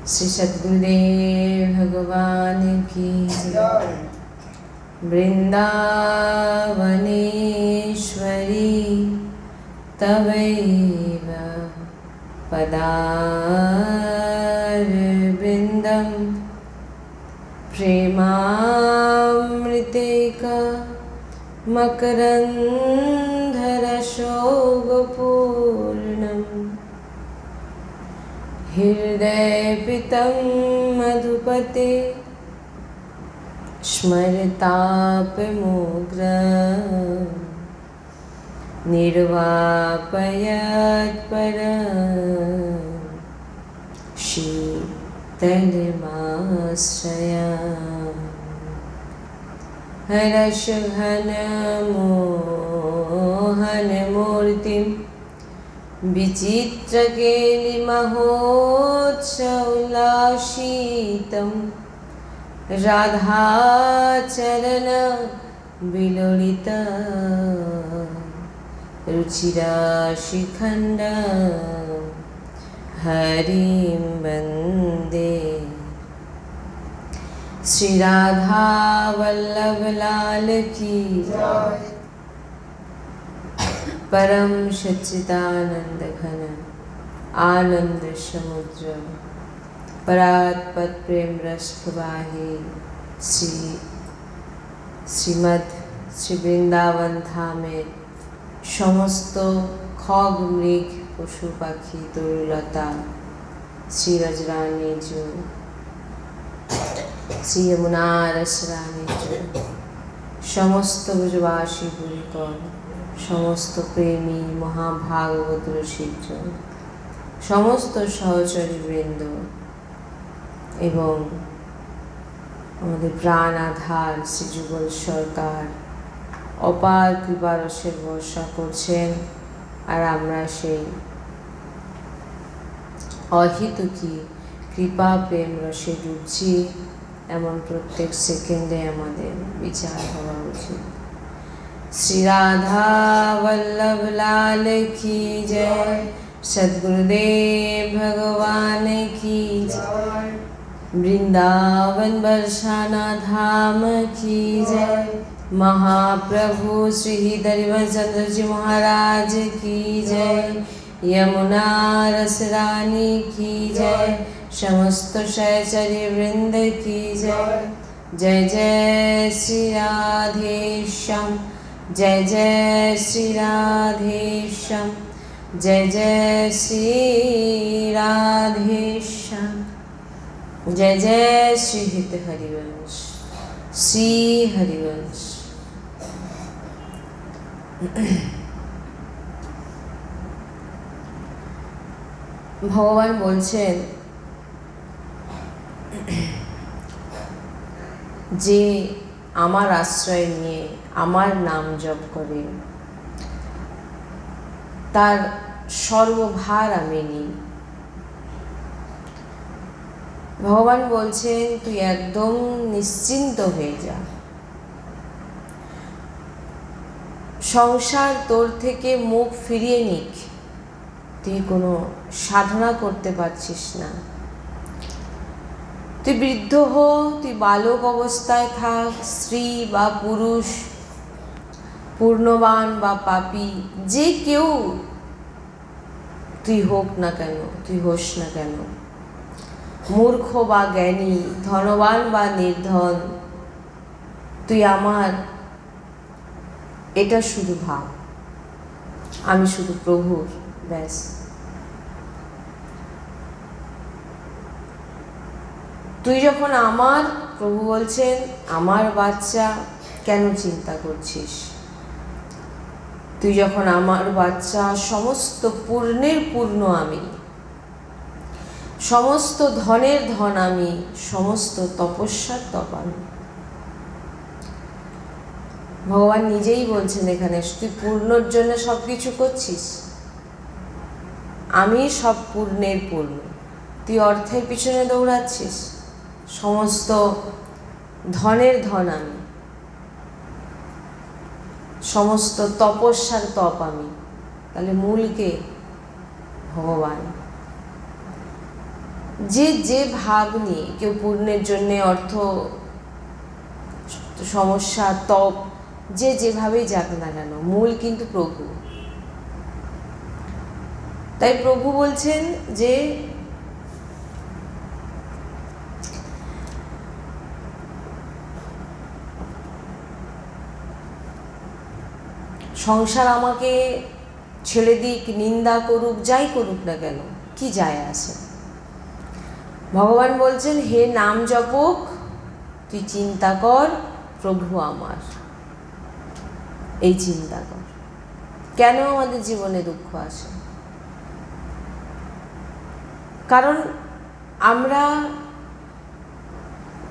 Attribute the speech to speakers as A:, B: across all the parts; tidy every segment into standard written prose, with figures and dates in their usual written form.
A: श्री सद्गुरुदेव भगवान की जय। वृंदावनेश्वरी तवैव पदारविन्दं प्रेमामृतेका मकरन्धरसोगपूर्णम् हृदयपितं मधुपते स्मरतापमुग्रं निर्वापयत्परं शीतलमाश्रयामि। हर्षघनमोहनमूर्तिं विचित्रकेलिमहोत्सवोल्लासितं राधाचरण विलोलित रुचिराशिखण्ड हरिं वन्दे। श्री राधा वल्लभ लाल की जय। परम सच्चिदानंद घन आनंद समुद्र परात्पर प्रेम रस प्रवाही श्रीमद श्री वृंदावन धामे समस्त खग मृग पशु पाखी तरुलता श्री रजरानी जो श्री यमुना रसरानी जो समस्त ब्रजवासी बुरिकर समस्त प्रेमी महाभागवत रसिक समस्त सहचरी वृंद एवं आमादेर प्राण आधार श्री जुगल सरकार अपार कृपारसेर बर्षा करছেন और आमरा सेई अहितुकी कृपा प्रेम रसे डुबছি एमन प्रत्येक सेकेंडे आमादेर विचार हवा उचित। श्री राधा वल्लभ लाल की जय। सद्गुरुदेव भगवान की जय। वृंदावन बरसाना धाम की जय। महाप्रभु श्री दरिवचंद्र जी महाराज की जय। यमुना रसरानी की जय। समस्त सहचरी वृंद की जय। जय जय श्री राधेश्याम जय जय श्री राधेश्याम जय जय श्री राधेश्याम जय जय श्री हित हरिवंश श्री हरिवंश। भगवान बोलছেন যে আমার আশ্রয় নিয়ে আমার নাম জপ করে তার সর্বভার আমি নিই। ভগবান বলছেন তুই একদম নিশ্চিন্ত হয়ে যা, সংসার তোর থেকে মুখ ফিরিয়ে নিক, তুই কোনো সাধনা করতে পারছিস না, তুই বৃদ্ধ হো, তুই বালক অবস্থায় থাক, স্ত্রী বা পুরুষ, পূর্ণবান বা পাপী, যে কেউ তুই হোক না কেন, তুই হোস না কেন, মূর্খ বা জ্ঞানী, ধনবান বা নির্ধন, তুই আমার, এটা শুধু ভাব, আমি শুধু প্রভুর, ব্যাস। তুই যখন আমার, প্রভু বলছেন আমার বাচ্চা, কেন চিন্তা করছিস? তুই যখন আমার বাচ্চা, সমস্ত পূর্ণের পূর্ণ আমি, সমস্ত ধনের ধন আমি, সমস্ত তপস্যার তপ আমি। ভগবান নিজেই বলছেন এখানে, তুই পূর্ণর জন্য সব কিছু করছিস, আমি সব পূর্ণের পূর্ণ, তুই অর্থের পিছনে দৌড়াচ্ছিস, সমস্ত ধনের ধন আমি, সমস্ত তপস্যার তপ আমি, তাহলে মূল কে? ভগবান। যে যে ভাব নিয়ে, কেউ পূর্ণের জন্য অর্থ সমস্যা তপ, যে যেভাবেই যাক না কেন, মূল কিন্তু প্রভু। তাই প্রভু বলছেন যে সংসার আমাকে ছেড়ে দিক, নিন্দা করুক, যাই করুক না কেন, কি যায় আসে। ভগবান বলছেন, হে নাম জপক, তুই চিন্তা কর প্রভু আমার। এই চিন্তা কর, কেন আমাদের জীবনে দুঃখ আসে? কারণ আমরা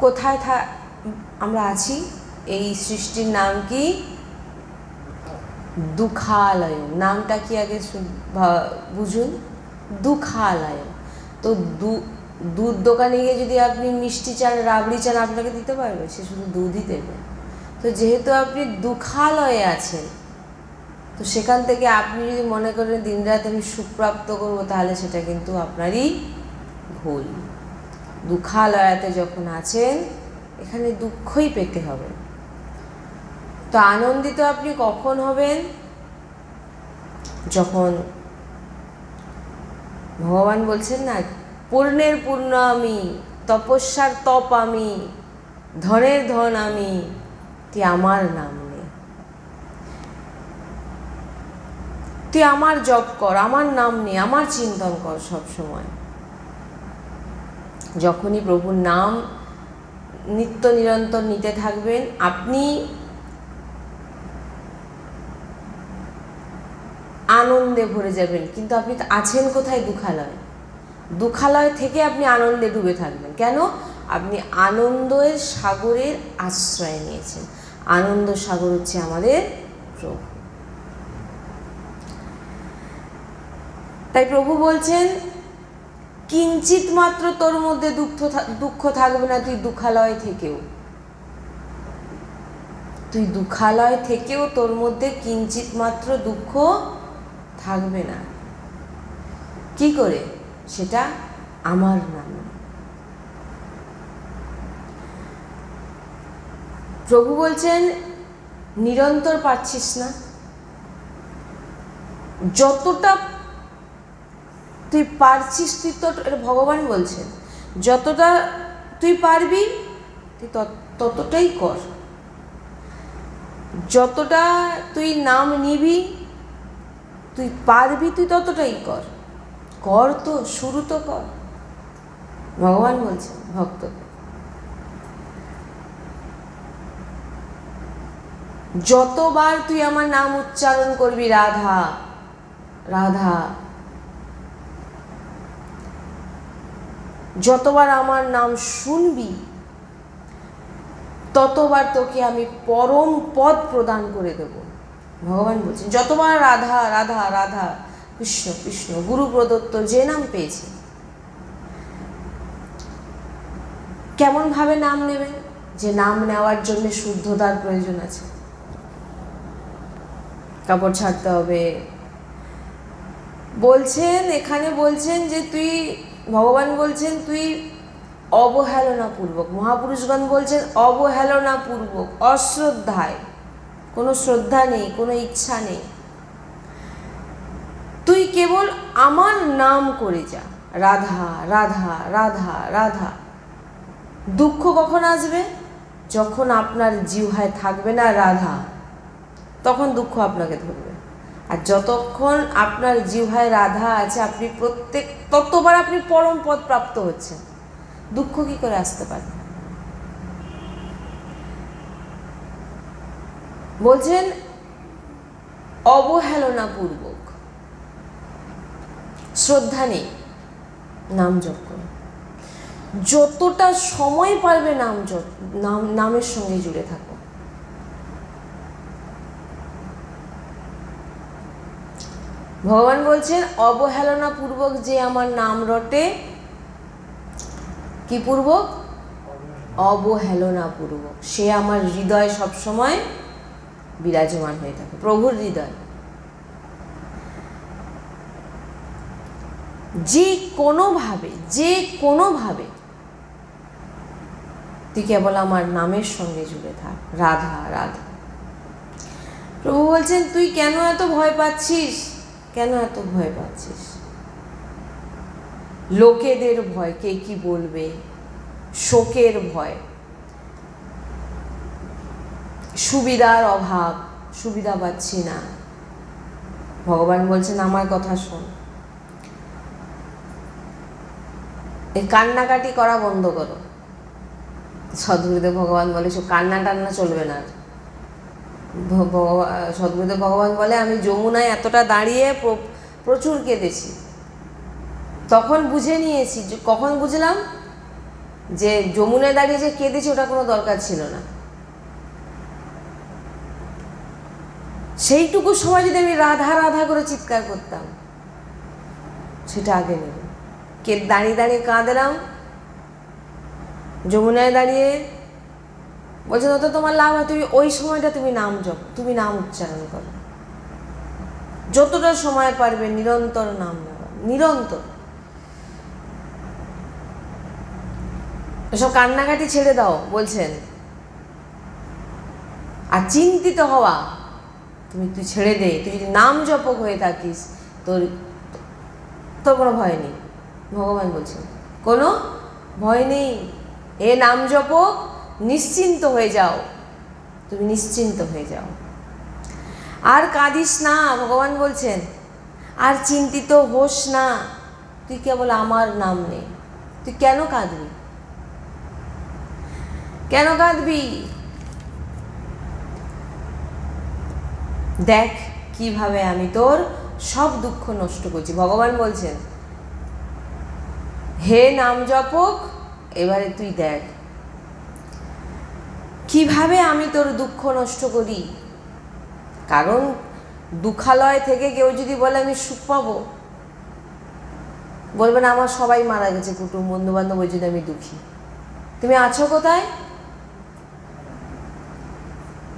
A: কোথায় আমরা আছি? এই সৃষ্টির নাম কি? দুঃখালয়। নামটা কি আগে বুঝুন, দুঃখালয়। তো দুধ দোকানে গিয়ে যদি আপনি মিষ্টি চান, রাবড়ি চান, আপনাকে দিতে পারবে? সে শুধু দুধই দেবে। তো যেহেতু আপনি দুঃখালয়ে আছেন, তো সেখান থেকে আপনি যদি মনে করেন দিনরাত আমি সুপ্রাপ্ত করবো, তাহলে সেটা কিন্তু আপনারই ভুল। দুঃখালয়াতে যখন আছেন, এখানে দুঃখই পেতে হবে। তো আনন্দিত আপনি কখন হবেন? যখন ভগবান বলছেন না, পূর্ণের পূর্ণ আমি, তপস্যার তপ আমি, ধনের ধন আমি, তুই আমার নাম নে, তুই আমার জপ কর, আমার নাম নে, আমার চিন্তন কর সব সময়। যখনই প্রভুর নাম নিত্য নিরন্তর নিতে থাকবেন, আপনি আনন্দে ভরে যাবেন। কিন্তু আপনি আছেন কোথায়? দুঃখালয়। দুঃখালয় থেকে আপনি আনন্দে ডুবে থাকবেন। কেন? আপনি আনন্দের সাগরের আশ্রয় নিয়েছেন। আনন্দ সাগর হচ্ছে আমাদের প্রভু। তাই প্রভু বলছেন, কিঞ্চিত মাত্র তোর মধ্যে দুঃখ থাকবে না, তুই দুঃখালয় থেকেও। তুই দুঃখালয় থেকেও তোর মধ্যে কিঞ্চিত মাত্র দুঃখ থাকবে না। কি করে? সেটা আমার নাম। প্রভু বলছেন, নিরন্তর পারছিস না, যতটা তুই পারছিস, তুই তো, এটা ভগবান বলছেন, যতটা তুই পারবি তুই ততটাই কর। যতটা তুই নাম নিবি, তুই পারবি, তুই ততটাই কর। কর তো, শুরু তো কর। ভগবান বলছেন ভক্তকে, যতবার তুই আমার নাম উচ্চারণ করবি, রাধা রাধা, যতবার আমার নাম শুনবি, ততবার তোকে আমি পরম পদ প্রদান করে দেব। ভগবান বলছেন, যতবার রাধা রাধা রাধা, কৃষ্ণ কৃষ্ণ, গুরু প্রদত্ত যে নাম পেয়েছে। কেমন ভাবে নাম নেবেন? যে নাম নেওয়ার জন্য শুদ্ধতার প্রয়োজন আছে, কাপড় ছাড়তে হবে। বলছেন, এখানে বলছেন যে তুই, ভগবান বলছেন তুই অবহেলনাপূর্বক, মহাপুরুষগণ বলছেন অবহেলনাপূর্বক, অশ্রদ্ধায়, কোনো শ্রদ্ধা নেই, কোনো ইচ্ছা নেই, তুই কেবল আমার নাম করে যা, রাধা রাধা রাধা রাধা। দুঃখ কখন আসবে? যখন আপনার জিহ্বায় থাকবে না রাধা, তখন দুঃখ আপনাকে ধরবে। আর যতক্ষণ আপনার জিহ্বায় রাধা আছে, আপনি ততবার আপনি পরম পদ প্রাপ্ত হচ্ছেন। দুঃখ কি করে আসতে পারে? বলছেন অবহেলনাপূর্বক, শ্রদ্ধা নেই, নাম জপ করো। যতটা সময় পারবে নামের সঙ্গে জুড়ে থাকো। ভগবান বলছেন, অবহেলনাপূর্বক যে আমার নাম রটে, কি পূর্বক? অবহেলনাপূর্বক, সে আমার হৃদয় সবসময় বিরাজমান হয়ে থাকে, প্রভুর হৃদয়। যে কোনোভাবে তুই কেবল আমার নামের সঙ্গে জুড়ে থাক, রাধা রাধা। প্রভু বলছেন তুই কেন এত ভয় পাচ্ছিস? কেন এত ভয় পাচ্ছিস? লোকেদের ভয়, কে কি বলবে, শোকের ভয়, সুবিধার অভাব, সুবিধা পাচ্ছি না। ভগবান বলছেন আমার কথা শোন, এই কান্নাকাটি করা বন্ধ করো। সদ্গুরুদেব ভগবান বলে সব কান্না টান্না চলবে না। সদ্গুরুদেব ভগবান বলে আমি যমুনায় এতটা দাঁড়িয়ে প্রচুর কেঁদেছি, তখন বুঝে নিয়েছি। কখন বুঝলাম যে যমুনায় দাঁড়িয়ে যে কেঁদেছি ওটা কোনো দরকার ছিল না। সেইটুকু সময় যদি আমি রাধা রাধা করে চিৎকার করতাম, সেটা আগে নেব। দাঁড়িয়ে দাঁড়িয়ে কাঁদলাম যমুনায় দাঁড়িয়ে, বলছে তো তোমার লাভ হয়, তুমি ওই সময়টা তুমি নাম জপ, তুমি নাম উচ্চারণ করো, যতটা সময় পারবে নিরন্তর নাম নেওয়া, নিরন্তর। এসব কান্নাকাটি ছেড়ে দাও বলছেন। আর চিন্তিত হওয়া তুই ছেড়ে দে। তুই যদি নাম জপক হয়ে থাকিস তোর কোনো ভয় নেই। ভগবান বলছেন কোনো ভয় নেই, এ নাম জপক, নিশ্চিন্ত হয়ে যাও, তুমি নিশ্চিন্ত হয়ে যাও। আর কাঁদিস না, ভগবান বলছেন, আর চিন্তিত হোস না, তুই কেবল আমার নাম নে। তুই কেন কাঁদবি? কেন কাঁদবি? দেখ কিভাবে আমি তোর সব দুঃখ নষ্ট করছি। ভগবান বলছেন হে নাম জপক, এবারে তুই দেখ কিভাবে আমি তোর দুঃখ নষ্ট করি। কারণ দুঃখালয় থেকে কেউ যদি বলে আমি সুখ পাবো, বলবে না আমার সবাই মারা গেছে, কুটুম্ব বন্ধু বান্ধব, ওই জন্য আমি দুঃখী। তুমি আছো কোথায়?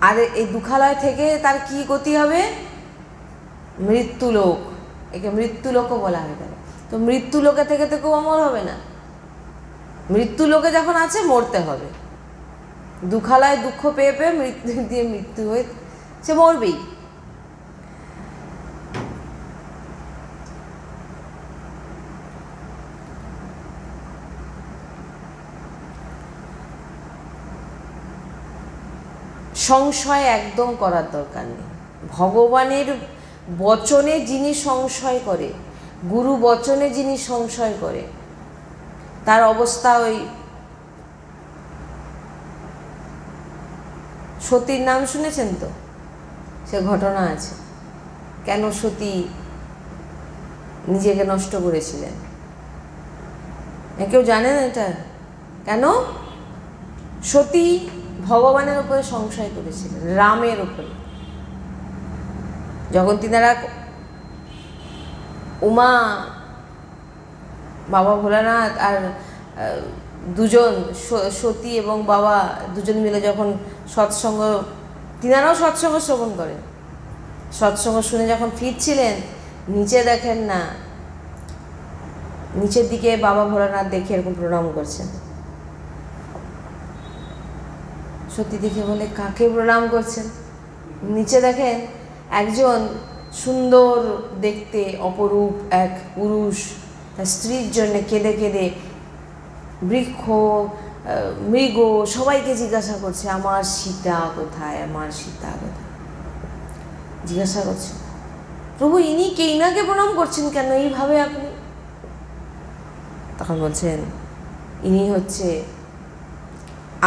A: আর এই দুঃখালয় থেকে তার কি গতি হবে? মৃত্যুলোক। একে মৃত্যুলোকও বলা হয়ে গেল। তো মৃত্যুলোকে থেকে তো কেউ অমর হবে না। মৃত্যুলোকে যখন আছে মরতে হবে। দুঃখালয় দুঃখ পেয়ে পেয়ে মৃত্যু দিয়ে মৃত্যু হয়ে সে মরবেই। সংশয় একদম করার দরকার নেই। ভগবানের বচনে যিনি সংশয় করে, গুরু বচনে যিনি সংশয় করে, তার অবস্থা ওই সতীর নাম শুনেছেন তো? সে ঘটনা আছে, কেন সতী নিজেকে নষ্ট করেছিলেন। কেউ জানেন এটা? কেন? সতী ভগবানের উপরে সংশয় করেছিলেন, রামের উপরে। যখন তিনারা উমা, বাবা ভোলানাথ আর দুজন, সতী এবং বাবা দুজন মিলে যখন সৎসঙ্গ, তিনারাও সৎসঙ্গ শ্রবণ করেন, সৎসঙ্গ শুনে যখন ফিরছিলেন, নিচে দেখেন না, নিচের দিকে বাবা ভোলানাথ দেখে এরকম প্রণাম করছেন। সতী দেখে বলে কাকে প্রণাম করছেন? নিচে দেখেন একজন সুন্দর দেখতে অপরূপ এক পুরুষ তার স্ত্রীর জন্য কেঁদে কেঁদে বৃক্ষ, মৃগ সবাইকে জিজ্ঞাসা করছে আমার সীতা কোথায়, আমার সীতা কোথায়, জিজ্ঞাসা করছে। প্রভু ইনি কে? ইনাকে প্রণাম করছেন কেন এইভাবে আপনি? তখন বলছেন ইনি হচ্ছে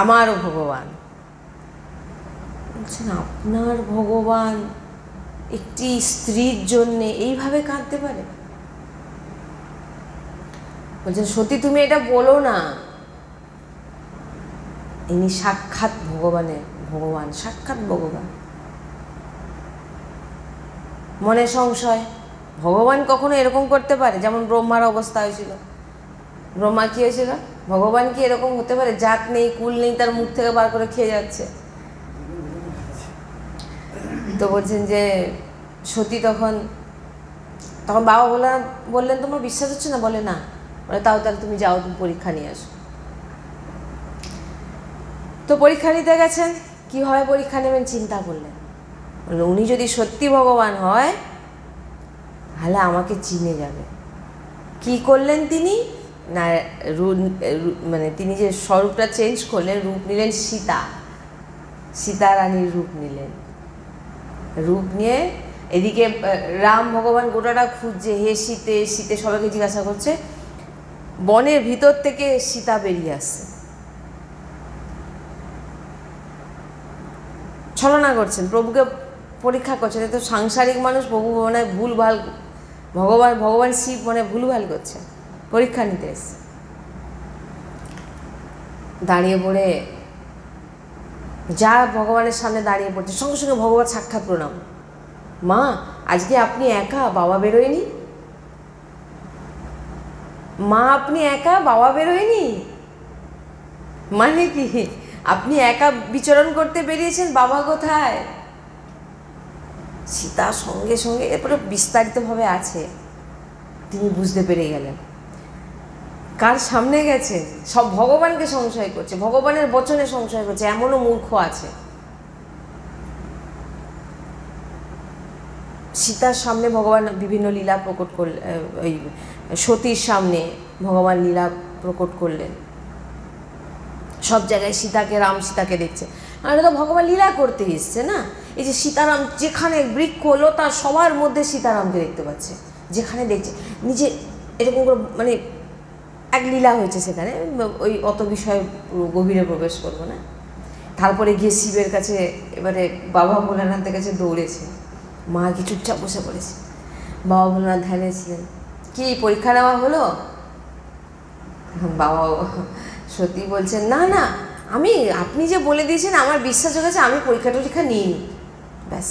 A: আমারও ভগবান। বলছেন আপনার ভগবান একটি স্ত্রীর জন্যে এইভাবে কাঁদতে পারে? বলছেন সতী তুমি এটা বলো না, ইনি সাক্ষাৎ ভগবান, সাক্ষাৎ ভগবান। মনে সংশয়, ভগবান কখনো এরকম করতে পারে? যেমন ব্রহ্মার অবস্থা হয়েছিল। ব্রহ্মা কি হয়েছিল? ভগবান কি এরকম হতে পারে? জাত নেই, কুল নেই, তার মুখ থেকে বার করে খেয়ে যাচ্ছে। তো বলছেন যে সতী তখন বাবা বললেন তোমার বিশ্বাস হচ্ছে না? বলে না। বলে তাহলে তুমি যাও, তুমি পরীক্ষা নিয়ে আসো। তো পরীক্ষা নিতে গেছেন, কীভাবে পরীক্ষা নেবেন চিন্তা করলেন। বললো উনি যদি সত্যি ভগবান হয় তাহলে আমাকে চিনে যাবে। কি করলেন তিনি না, মানে তিনি যে স্বরূপটা চেঞ্জ করলেন, রূপ নিলেন সীতা রানীর রূপ নিলেন। রূপ নিয়ে এদিকে রাম ভগবান গোটাটা খুঁজছে, হে সীতে সীতে সবাইকে জিজ্ঞাসা করছে। বনের ভিতর থেকে সীতা বেরিয়ে আসছে, ছলনা করছেন, প্রভুকে পরীক্ষা করছেন। তো সাংসারিক মানুষ, প্রভু মনে ভুলভাল, ভগবান শিব মনে ভুলভাল করছে, পরীক্ষা নিতে এসছে। দাঁড়িয়ে পড়ে যা ভগবানের সামনে দাঁড়িয়ে পড়ছে, সঙ্গে সঙ্গে ভগবান সাক্ষাৎ প্রণাম। মা আজকে আপনি একা, বাবা বেরোয়নি? মা আপনি একা, বাবা বেরোয়নি? মানে কি আপনি একা বিচরণ করতে বেরিয়েছেন, বাবা কোথায়? সীতা সঙ্গে সঙ্গে, এরপরে বিস্তারিতভাবে আছে, তিনি বুঝতে পেরে গেলেন কার সামনে গেছে। সব ভগবানকে সংশয় করছে, ভগবানের বচনে সংশয় করছে, এমনও মূর্খ আছে। সীতার সামনে ভগবান বিভিন্ন লীলা প্রকট করলেন, ওই সতীর সামনে ভগবান লীলা প্রকট করলেন। সব জায়গায় রাম সীতাকে দেখছে, আর এটা তো ভগবান লীলা করতে এসছে না। এই যে সীতারাম যেখানে বৃক্ষ লতা সবার মধ্যে সীতারামকে দেখতে পাচ্ছে, যেখানে দেখছে নিজে এরকম করে, মানে এক লীলা হয়েছে সেখানে, ওই অত বিষয়ে গভীরে প্রবেশ করবো না। তারপরে গিয়ে শিবের কাছে, এবারে বাবা ভোলানাথের কাছে দৌড়েছে, মা কি চুপচাপ বসে পড়েছে। বাবা ভোলানাথ ধ্যানে ছিলেন। কি পরীক্ষা নেওয়া হলো? বাবা সত্যি বলছেন, না না, আপনি যে বলে দিয়েছেন আমার বিশ্বাস হয়ে গেছে, আমি পরীক্ষা টরীক্ষা নিইনি, ব্যাস।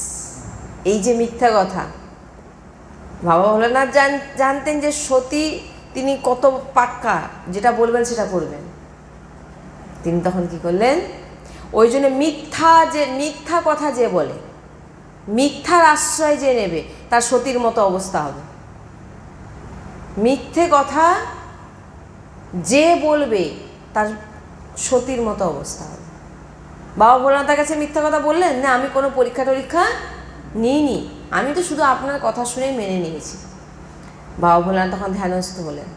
A: এই যে মিথ্যা কথা। বাবা ভোলানাথ জানতেন যে সতী তিনি কত পাক্কা, যেটা বলবেন সেটা করবেন। তিনি তখন কি করলেন, ওই জন্য মিথ্যা কথা যে বলে, মিথ্যার আশ্রয় যে নেবে, তার সতীর মতো অবস্থা হবে। মিথ্যে কথা যে বলবে তার সতীর মতো অবস্থা হবে। বাবা ভোলানাথের কাছে মিথ্যা কথা বললেন না, আমি কোনো পরীক্ষা টরীক্ষা নিইনি, আমি তো শুধু আপনার কথা শুনেই মেনে নিয়েছি। বাবা ভোলানাথ তখন ধ্যানস্থ হলেন।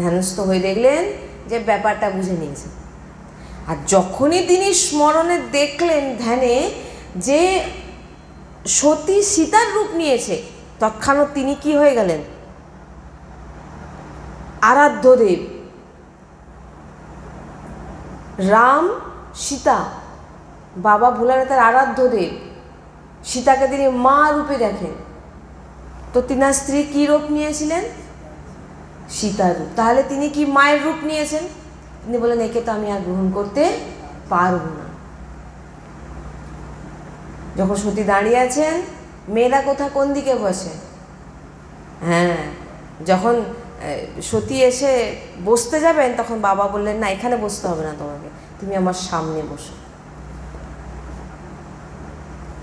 A: ধ্যানস্থ হয়ে দেখলেন যে ব্যাপারটা বুঝে নিয়েছে। আর যখনই তিনি স্মরণে দেখলেন ধ্যানে যে সতী সীতার রূপ নিয়েছে, তৎক্ষণাৎ তিনি কি হয়ে গেলেন, আরাধ্য দেব। রাম সীতা, বাবা ভোলানাথের আরাধ্য দেব। সীতাকে তিনি মা রূপে দেখেন, তো তিনার স্ত্রী কি রূপ নিয়েছিলেন? সীতার রূপ। তাহলে তিনি কি মায়ের রূপ নিয়েছেন? তিনি বলেন একে তো আমি আর গ্রহণ করতে পারব না। যখন সতী দাঁড়িয়ে আছেন, মেয়েরা কোন দিকে বসে? হ্যাঁ, যখন সতী এসে বসতে যাবেন, তখন বাবা বললেন না, এখানে বসতে হবে না তোমাকে, তুমি আমার সামনে বসো।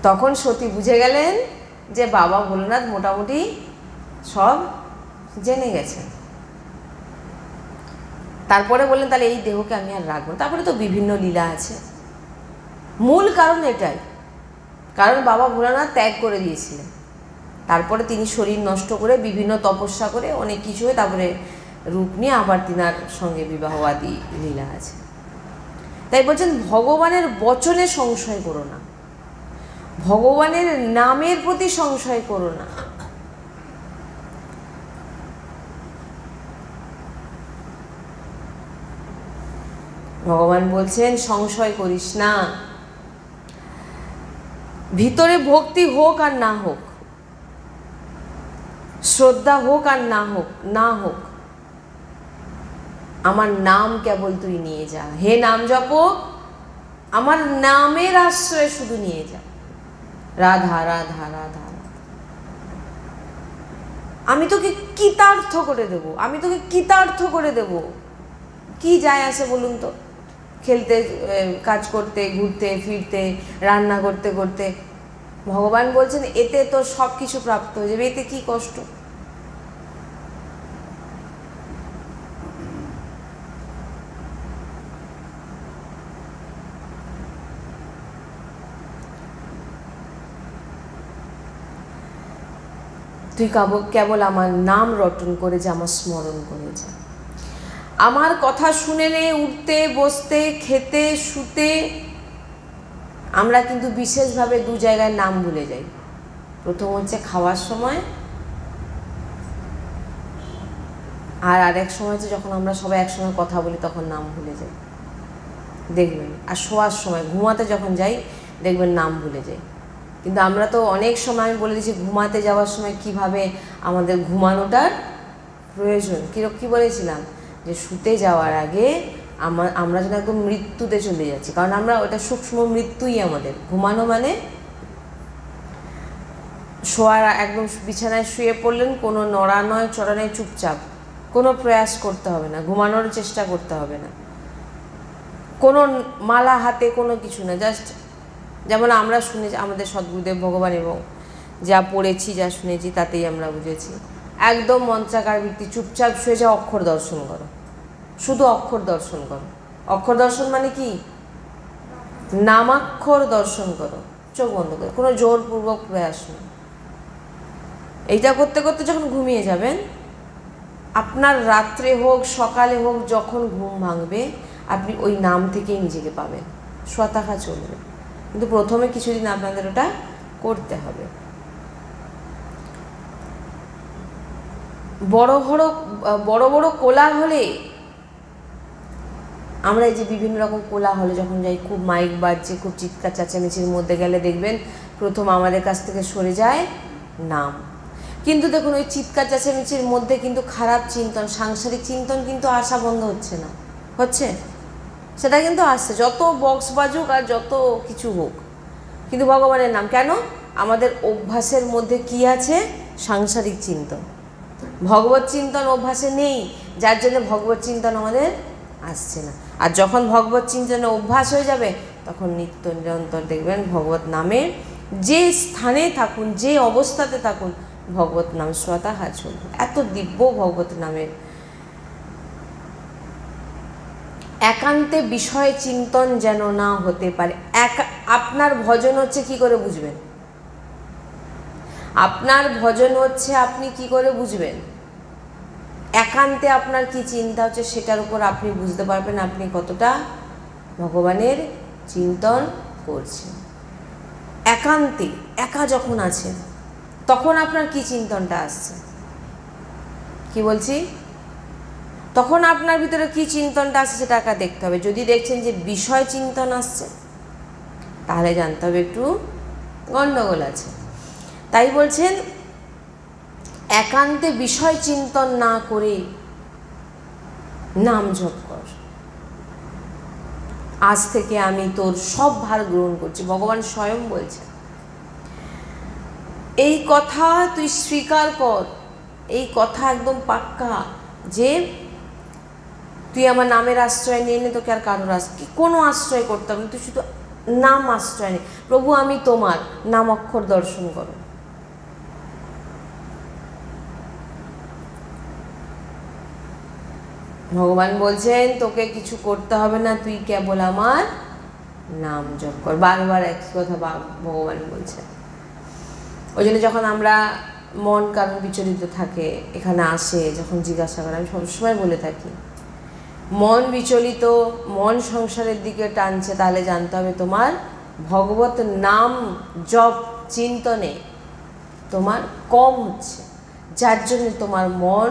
A: তখন সতী বুঝে গেলেন যে বাবা ভোলানাথ মোটামুটি সব জেনে গেছেন। তারপরে বললেন তাহলে এই দেহকে আমি আর রাখবো। তারপরে তো বিভিন্ন লীলা আছে, মূল কারণ এটাই, কারণ বাবা ভোলানাথ ত্যাগ করে দিয়েছিলেন। তারপরে তিনি শরীর নষ্ট করে বিভিন্ন তপস্যা করে অনেক কিছু হয়ে তারপরে রূপ নিয়ে আবার তিনার সঙ্গে বিবাহ আদি লীলা আছে। তাই বলছেন ভগবানের বচনে সংশয় করো না, ভগবানের নামের প্রতি সংশয় করো না। ভগবান বলছেন সংশয় করিস না। ভিতরে ভক্তি হোক আর না হোক, শ্রদ্ধা হোক আর না হোক, আমার নাম কেবল তুই নিয়ে যা। হে নাম জপক, আমার নামের আশ্রয় শুধু নিয়ে যা। রাধা রাধা রাধা, আমি তোকে কৃতার্থ করে দেব, আমি তোকে কৃতার্থ করে দেব। কি যায় আসে বলুন তো, খেলতে, কাজ করতে, ঘুরতে ফিরতে, রান্না করতে করতে। ভগবান বলছেন এতে তোর সব কিছু প্রাপ্ত হয়ে যাবে, এতে কি কষ্ট? তুই কেবল আমার নাম রটন করে যা, আমার স্মরণ করে যা। আমার কথা শুনে নে, উঠতে বসতে খেতে শুতে আমরা কিন্তু বিশেষভাবে দু জায়গায় নাম ভুলে যাই। প্রথম হচ্ছে খাওয়ার সময়, আর আরেক সময় হচ্ছে যখন আমরা সবাই একসঙ্গে কথা বলি তখন নাম ভুলে যাই, দেখবেন। আর শোয়ার সময়, ঘুমাতে যখন যাই দেখবেন নাম ভুলে যাই। কিন্তু আমরা তো অনেক সময়, আমি বলে দিচ্ছি ঘুমাতে যাওয়ার সময় কিভাবে আমাদের ঘুমানোটার প্রয়োজন। কী বলেছিলাম, যে শুতে যাওয়ার আগে আমরা যেন একদম মৃত্যুতে চলে যাচ্ছি, কারণ আমরা ওটা সূক্ষ্ম মৃত্যুই আমাদের। ঘুমানো মানে শোয়ার একদম বিছানায় শুয়ে পড়লেন, কোনো নড়া নয় চড়া নয়, চুপচাপ, কোনো প্রয়াস করতে হবে না, ঘুমানোর চেষ্টা করতে হবে না, কোনো মালা হাতে কোনো কিছু না, জাস্ট যেমন আমরা শুনেছি আমাদের সদ্গুরুদেব ভগবান এবং যা পড়েছি যা শুনেছি তাতেই আমরা বুঝেছি, একদম মন্ত্রাকার বৃত্তি, চুপচাপ শুয়ে যাও, অক্ষর দর্শন করো, শুধু অক্ষর দর্শন করো। অক্ষর দর্শন মানে কি? নামাক্ষর দর্শন করো, চোখ বন্ধ করো, কোনো জোরপূর্বক প্রয়াস নেই। এইটা করতে করতে যখন ঘুমিয়ে যাবেন, আপনার রাত্রে হোক সকালে হোক যখন ঘুম ভাঙবে আপনি ওই নাম থেকেই নিজেকে পাবেন, শোয়া থাকা চলবে। কিন্তু প্রথমে কিছুদিন আপনাদের ওটা করতে হবে। বড় বড় কোলাহলে, আমরা এই যে বিভিন্ন রকম কোলাহলে যখন যাই, খুব মাইক বাজছে, খুব চিৎকার চেঁচামেচির মধ্যে গেলে দেখবেন প্রথম আমাদের কাছ থেকে সরে যায় নাম। কিন্তু দেখুন ওই চিৎকার চেঁচামেচির মধ্যে কিন্তু খারাপ চিন্তন, সাংসারিক চিন্তন কিন্তু আসা বন্ধ হচ্ছে না, হচ্ছে, সেটা কিন্তু আসছে, যত বক্স বাজুক আর যত কিছু হোক, কিন্তু ভগবানের নাম কেন? আমাদের অভ্যাসের মধ্যে কি আছে? সাংসারিক চিন্তন। ভগবত চিন্তন অভ্যাসে নেই, যার জন্য ভগবত চিন্তন আমাদের আসছে না। আর যখন ভগবত চিন্তনে অভ্যাস হয়ে যাবে তখন নিত্য নিরন্তর দেখবেন ভগবত নামের যে স্থানে থাকুন, যে অবস্থাতে থাকুন, ভগবত নাম স্বতঃ চলবে। এত দিব্য ভগবত নামের। একান্তে বিষয় চিন্তন যেন না হতে পারে। আপনার ভজন হচ্ছে কি করে বুঝবেন? আপনার ভজন হচ্ছে আপনি কি করে বুঝবেন? একান্তে আপনার কি চিন্তা হচ্ছে সেটার উপর আপনি বুঝতে পারবেন আপনি কতটা ভগবানের চিন্তন করছেন। একান্তে একা যখন আছেন তখন আপনার কি চিন্তনটা আসছে, কি বলছি, তখন আপনার ভিতরে কি চিন্তনটা আসছে সেটা একা দেখতে হবে। যদি দেখছেন যে বিষয় চিন্তন আসছে তাহলে জানতে হবে একটু গণ্ডগোল আছে। তাই বলছেন একান্তে বিষয় চিন্তন না করে নাম জপ কর। আজ থেকে আমি তোর সব ভার গ্রহণ করছি, ভগবান স্বয়ং বলছেন। এই কথা তুই স্বীকার কর, এই কথা একদম পাক্কা যে তুই আমার নামের আশ্রয় নিয়ে নে, তোকে আর কারোর কোনো আশ্রয় করতে হবে না, তুই শুধু নাম আশ্রয় নে। প্রভু আমি তোমার, নাম অক্ষর দর্শন করো। ভগবান বলছেন তোকে কিছু করতে হবে না, তুই কেবল আমার নাম জপ কর। বারবার একই কথা ভগবান বলছেন। ওই জন্য যখন আমরা মন কারণ বিচলিত থাকে এখানে আসে, যখন জিজ্ঞাসা করে, আমি সবসময় বলে থাকি মন বিচলিত, মন সংসারের দিকে টানছে, তাহলে জানতে হবে তোমার ভগবত নাম জপ চিন্তনে তোমার কম হচ্ছে, যার জন্য তোমার মন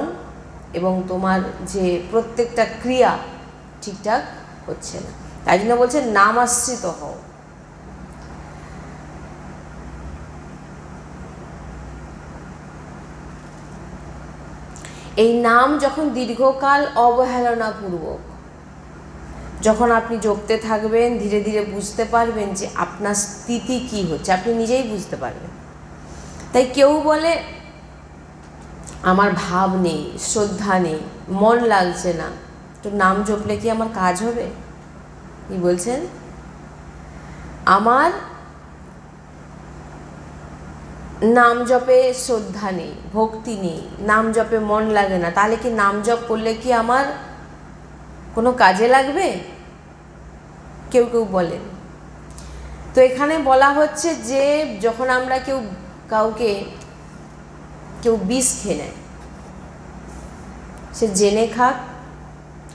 A: এবং তোমার যে প্রত্যেকটা ক্রিয়া ঠিকঠাক হচ্ছে না। তাই জন্য বলছে নাম আশ্রিত হও। এই নাম যখন দীর্ঘকাল অবহেলনাপূর্বক যখন আপনি জপতে থাকবেন, ধীরে ধীরে বুঝতে পারবেন যে আপনার স্থিতি কি হচ্ছে, আপনি নিজেই বুঝতে পারবেন। তাই কেউ বলে আমার ভাব নেই, শ্রদ্ধা নেই, মন লাগছে না, তো নাম জপলে কি আমার কাজ হবে? কি বলছেন? আমার নাম জপে শ্রদ্ধা নেই, ভক্তি নেই, নাম জপে মন লাগে না, তাহলে কি নাম জপ করলে কি আমার কোনো কাজে লাগবে? কেউ কেউ বলেন। তো এখানে বলা হচ্ছে যে যখন আমরা কাউকে কেউ বিষ খেয়ে নেয়, সে জেনে খাক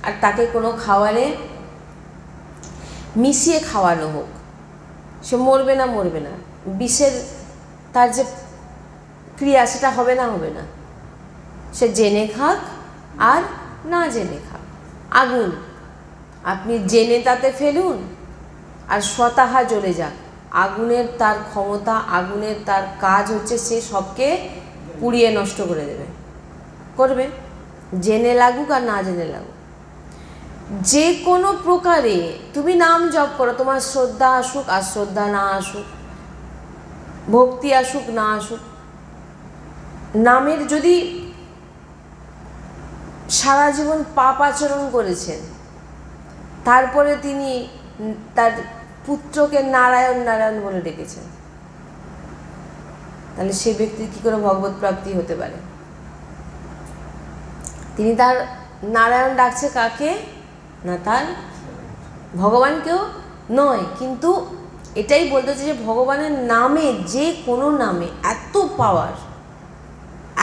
A: আর তাকে কোনো খাবারে মিশিয়ে খাওয়ানো হোক, সে মরবে না মরবে না, বিষের তার যে ক্রিয়া সেটা হবে না হবে না, সে জেনে খাক আর না জেনে খাক। আগুন আপনি জেনে তাতে ফেলুন আর স্বতহা জ্বলে যাক, আগুনের তার ক্ষমতা, আগুনের তার কাজ হচ্ছে সে সবকে পুড়িয়ে নষ্ট করে দেবে, করবে, জেনে লাগুক আর না জেনে লাগুক। যে কোনো প্রকারে তুমি নাম জপ করো, তোমার শ্রদ্ধা আসুক আর শ্রদ্ধা না আসুক, ভক্তি আসুক না আসুক, নামের যদি সারা জীবন পাপ আচরণ করেছেন, তারপরে তিনি তার পুত্রকে নারায়ণ নারায়ণ বলে ডেকেছেন, তাহলে সে ব্যক্তির কী করে ভগবত প্রাপ্তি হতে পারে? তিনি তার নারায়ণ ডাকছে কাকে না, তার ভগবানকেও নয়। কিন্তু এটাই বলতে হচ্ছে যে ভগবানের নামে, যে কোনো নামে এত পাওয়ার,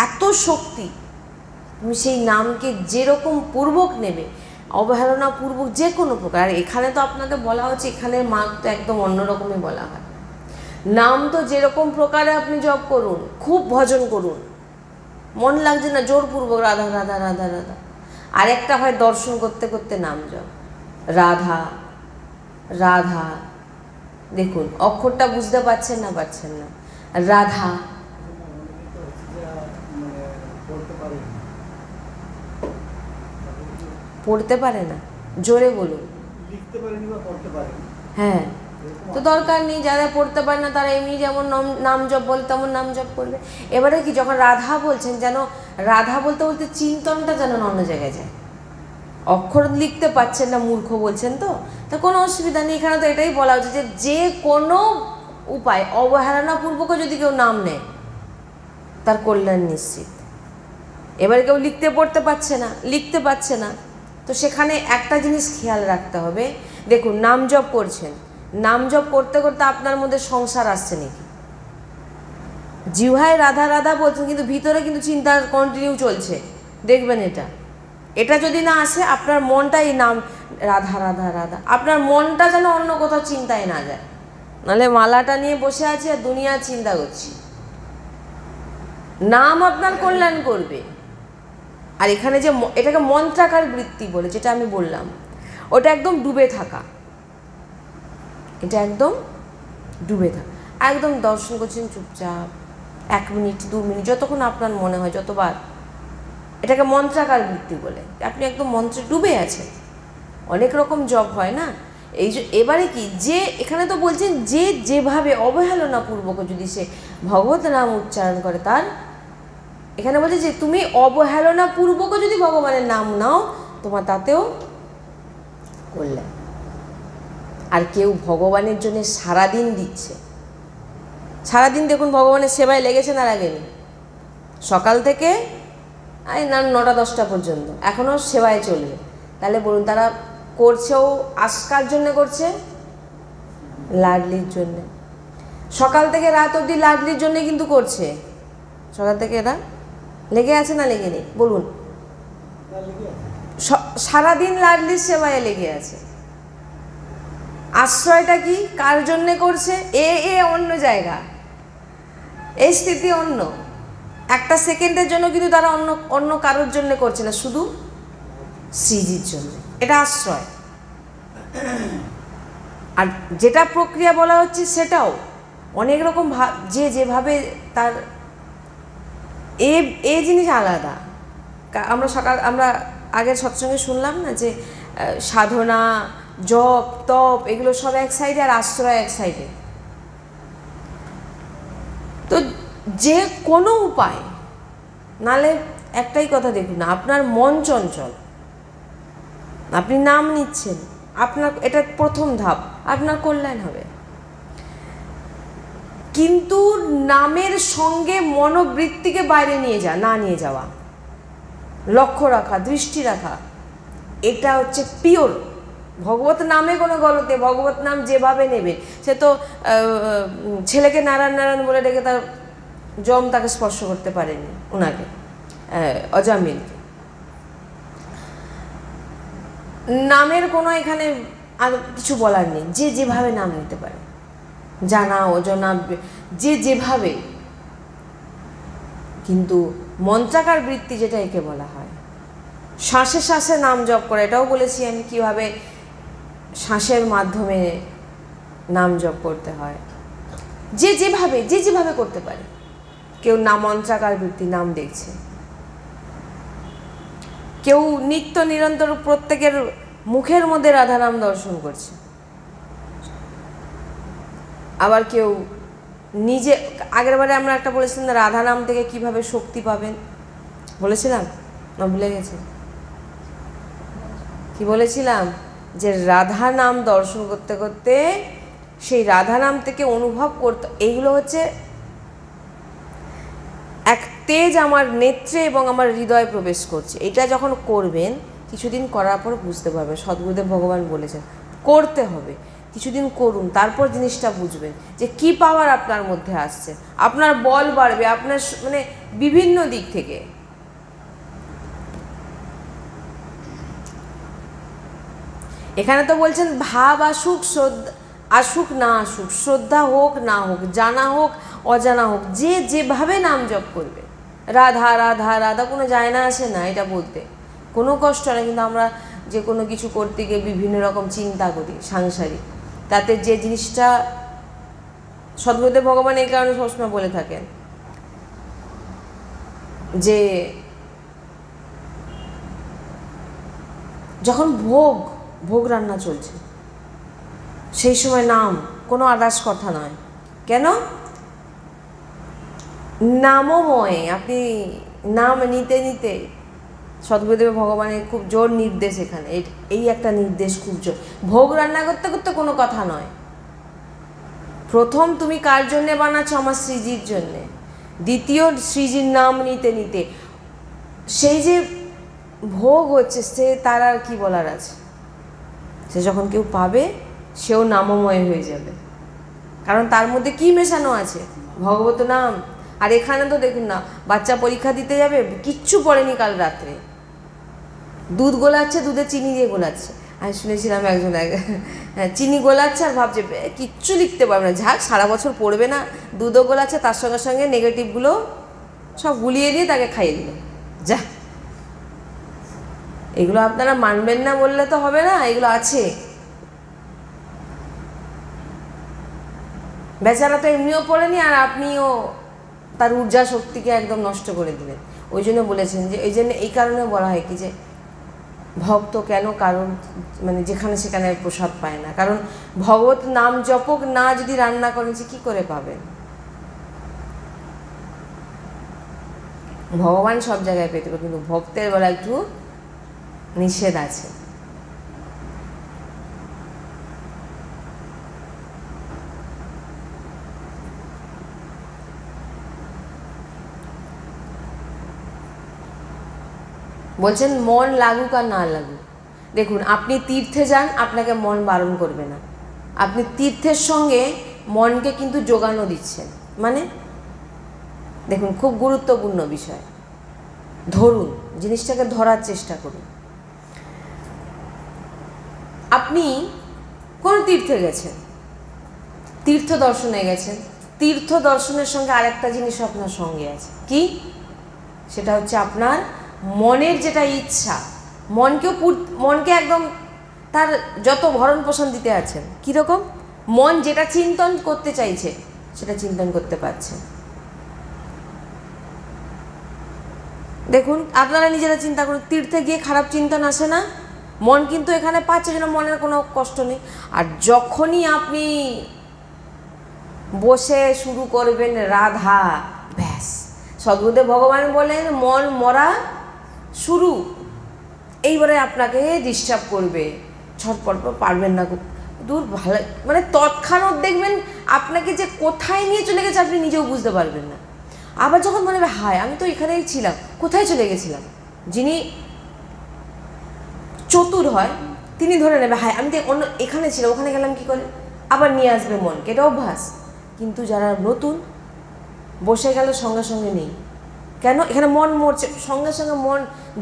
A: এত শক্তি, তুমি সেই নামকে যেরকম পূর্বক নেবে, অবহেলনা পূর্বক যে কোনো প্রকার। আর এখানে তো আপনাকে বলা হচ্ছে, এখানে মার্ক তো একদম অন্যরকমই বলা হয়। নাম তো যেরকম প্রকারে আপনি জপ করুন, খুব ভজন করুন, মন লাগছে না জোরপূর্বক রাধা রাধা রাধা রাধা। আরেকটা হয় দর্শন করতে করতে নাম জপ, রাধা রাধা, দেখুন অক্ষরটা বুঝতে পারছেন না রাধা, পড়তে পারে না, জোরে বলুন, হ্যাঁ, তো দরকার নেই, যারা পড়তে পারে না তারা এমনি যেমন নাম জপ বলে তেমন নাম জপ করবে। এবারে কি, যখন রাধা বলছেন, যেন রাধা বলতে বলতে চিন্তনটা যেন অন্য জায়গায় যায়, অক্ষর লিখতে পারছেন না, মূর্খ বলছেন তো, তা কোনো অসুবিধা নেই। এখানে তো এটাই বলা হচ্ছে যে যে কোনো উপায় অবহেলনাপূর্বকও যদি কেউ নাম নেয়, তার কল্যাণ নিশ্চিত। এবারে কেউ লিখতে পারছে না, তো সেখানে একটা জিনিস খেয়াল রাখতে হবে। দেখুন, নাম জপ করছেন, নাম জপ করতে করতে আপনার মধ্যে সংসার আসছে নাকি? জিহ্বায় রাধা রাধা বলছেন, কিন্তু ভিতরে কিন্তু চিন্তা কন্টিনিউ চলছে, দেখবেন এটা যদি না আসে, আপনার মনটা এই নাম রাধা রাধা রাধা, আপনার মনটা যেন অন্য কোথাও চিন্তায় না যায়, নাহলে মালাটা নিয়ে বসে আছি আর দুনিয়ার চিন্তা করছি। নাম আপনার কল্যাণ করবে। আর এখানে যে এটাকে মন্ত্রাকার বৃত্তি বলে, যেটা আমি বললাম, ওটা একদম ডুবে থাকা, এটা একদম ডুবে থাকা, একদম দর্শন করছেন চুপচাপ 1 মিনিট 2 মিনিট, যতক্ষণ আপনার মনে হয়, যতবার, এটাকে মন্ত্রাকার বৃত্তি বলে। আপনি একদম মন্ত্রে ডুবে আছেন। অনেক রকম জপ হয় না, এই যে এবারে কি, যে এখানে তো বলছেন যে যেভাবে অবহেলনাপূর্বক যদি সে ভগবত নাম উচ্চারণ করে, তার এখানে বলছে যে তুমি অবহেলনাপূর্বকও যদি ভগবানের নাম নাও, তোমার তাতেও কল্যাণ। আর কেউ ভগবানের জন্য সারাদিন দিচ্ছে, সারাদিন দেখুন ভগবানের সেবায় লেগেছে না লাগেনি, সকাল থেকে না 9টা 10টা পর্যন্ত এখনও সেবায় চলবে, তাহলে বলুন তারা করছেও আজকার জন্য, করছে লাডলির জন্য। সকাল থেকে রাত অবধি লাডলির জন্য কিন্তু করছে, সকাল থেকে এরা লেগে আছে না লেগে নেই বলুন? সারাদিন লাডলির সেবায় লেগে আছে। আশ্রয়টা কি, কার জন্যে করছে? অন্য জায়গা, এই স্থিতি অন্য, একটা সেকেন্ডের জন্য কিন্তু তারা অন্য কারোর জন্য করছে না, শুধু শ্রীজির জন্য, এটা আশ্রয়। আর যেটা প্রক্রিয়া বলা হচ্ছে সেটাও অনেক রকম, যে যেভাবে তার এই জিনিস আলাদা। আমরা আগের সৎসঙ্গে শুনলাম না যে সাধনা, জপ, তপ এগুলো সব এক সাইডে আর আশ্রয় এক সাইডে। তো যে কোনো উপায়, নালে একটাই কথা দেখুন, আপনার মন চঞ্চল, আপনি নাম নিচ্ছেন, আপনার এটা প্রথম ধাপ, আপনার কল্যাণ হবে। কিন্তু নামের সঙ্গে মনোবৃত্তিকে বাইরে নিয়ে যাওয়া, লক্ষ্য রাখা, দৃষ্টি রাখা, এটা হচ্ছে পিওর ভগবত নামে কোনো গলতে। ভগবত নাম যেভাবে নেবে, সে তো ছেলেকে নারায়ণ নারায়ণ বলে ডেকে তার যম তাকে স্পর্শ করতে পারেনি, ওনাকে অজামিলকে। নামের কোনো এখানে আর কিছু বলার নেই, যে যেভাবে নাম নিতে পারে, জানা অজানা যে যেভাবে। কিন্তু মন্ত্রাকার বৃত্তি যেটা একে বলা হয়, শ্বাসে শ্বাসে নাম জপ করে, এটাও বলেছি আমি কীভাবে শ্বাসের মাধ্যমে নাম জপ করতে হয়, যে যেভাবে করতে পারে। কেউ নাম মন্ত্রাকার বৃত্তি, নাম দেখছে, কেউ নিত্য নিরন্তর প্রত্যেকের মুখের মধ্যে রাধা নাম দর্শন করছে, আবার কেউ নিজে। আগের বারে আমরা একটা বলেছিলাম রাধা নাম থেকে কিভাবে শক্তি পাবেন, বলেছিলাম না ভুলে গেছে? কি বলেছিলাম? যে রাধা নাম দর্শন করতে করতে সেই রাধা নাম থেকে অনুভব করতে, এইগুলো হচ্ছে এক তেজ আমার নেত্রে এবং আমার হৃদয়ে প্রবেশ করছে। এটা যখন করবেন, কিছুদিন করার পর বুঝতে পারবেন। সদ্গুরুদেব ভগবান বলেছেন করতে হবে, কিছুদিন করুন, তারপর জিনিসটা বুঝবেন যে কি পাওয়ার আপনার মধ্যে আসছে। আপনার বল বাড়বে, আপনার মানে বিভিন্ন দিক থেকে। এখানে তো বলছেন ভাব আসুক, শ্রদ্ধা আসুক না আসুক, শ্রদ্ধা হোক না হোক, জানা হোক অজানা হোক, যে যেভাবে নাম জপ করবে। রাধা রাধা রাধা কোনো যায় না আসে না, এটা বলতে কোনো কষ্ট না। কিন্তু আমরা যে কোনো কিছু করতে গিয়ে বিভিন্ন রকম চিন্তা করি সাংসারিক, তাতে যে জিনিসটা সদ্গুরুদেব ভগবান এই কারণে সবসময় বলে থাকেন যে যখন ভোগ রান্না চলছে, সেই সময় নাম কোনো আদাস কথা নয়। কেন? নামময়, আপনি নাম নিতে নিতে সদ্গুরুদেব ভগবানের খুব জোর নির্দেশ এখানে, এই একটা নির্দেশ খুব জোর। ভোগ রান্না করতে করতে কোনো কথা নয়। প্রথম তুমি কার জন্যে বানাচ্ছ? আমার শ্রীজির জন্যে। দ্বিতীয় শ্রীজির নাম নিতে নিতে সেই যে ভোগ হচ্ছে, সে তার আর কি বলার আছে। সে যখন কেউ পাবে, সেও নামময় হয়ে যাবে, কারণ তার মধ্যে কি মেশানো আছে? ভগবত নাম। আর এখানে তো দেখুন না, বাচ্চা পরীক্ষা দিতে যাবে, কিচ্ছু পড়েনি কাল রাত্রে, দুধ গোলাচ্ছে, দুধে চিনি দিয়ে গোলাচ্ছে। আমি শুনেছিলাম একজন চিনি গোলাচ্ছে আর ভাবছে কিচ্ছু লিখতে পারবে না, ঝাক সারা বছর পড়বে না, দুধও গোলাচ্ছে, তার সঙ্গে সঙ্গে নেগেটিভগুলো সব গুলিয়ে দিয়ে তাকে খাইয়ে দিল। যা, এগুলো আপনারা মানবেন না বললে তো হবে না, এগুলো আছে। বেচারা তো এমনিও পড়েনি, আর আপনিও তার ঊর্জা শক্তিকে একদম নষ্ট করে দিলেন। ওই জন্য বলেছেন যে, এই জন্য এই কারণে বলা হয় কি যে ভক্ত কেন, কারণ মানে যেখানে সেখানে প্রসাদ পায় না, কারণ ভগবত নাম জপক না যদি রান্না করেন, সে কী করে পাবেন? ভগবান সব জায়গায় পেতে পারে, কিন্তু ভক্তের বেলা একটু নিষেধ আছে। বলছেন মন লাগুক আর না লাগুক। দেখুন, আপনি তীর্থে যান, আপনাকে মন বারণ করবে না। আপনি তীর্থের সঙ্গে মনকে কিন্তু যোগানো দিচ্ছেন। মানে দেখুন, খুব গুরুত্বপূর্ণ বিষয়, ধরুন জিনিসটাকে ধরার চেষ্টা করুন। আপনি কোন তীর্থে গেছেন, তীর্থ দর্শনে গেছেন, তীর্থ দর্শনের সঙ্গে আরেকটা জিনিস আপনার সঙ্গে আছে। কি? সেটা হচ্ছে আপনার মনের যেটা ইচ্ছা। মনকে একদম তার যত ভরণ পোষণ দিতে আছেন। কীরকম? মন যেটা চিন্তন করতে চাইছে সেটা চিন্তন করতে পারছে। দেখুন, আপনারা নিজেরা চিন্তা করুন, তীর্থে গিয়ে খারাপ চিন্তন আসে না? মন কিন্তু এখানে পাচ্ছে, যেন মনের কোনো কষ্ট নেই। আর যখনই আপনি বসে শুরু করবেন রাধা, ব্যাস, সদ্গুরুদেব ভগবান বলেন মন মরা শুরু। এইবারে আপনাকে ডিস্টার্ব করবে, ছটপট পারবেন না, দূর ভালো, মানে তৎক্ষণাৎ দেখবেন আপনাকে যে কোথায় নিয়ে চলে গেছে আপনি নিজেও বুঝতে পারবেন না। আবার যখন মনে হবে হায় আমি তো এখানেই ছিলাম, কোথায় চলে গেছিলাম, যিনি চতুর হয় তিনি ধরে নেবে হায় আমি তো অন্য এখানে ছিলাম, ওখানে গেলাম কী করে, আবার নিয়ে আসবে মনকে, এটা অভ্যাস। কিন্তু যারা নতুন, বসে গেল সঙ্গে সঙ্গে নেই কেন? এখানে মন মরছে, সঙ্গে সঙ্গে মন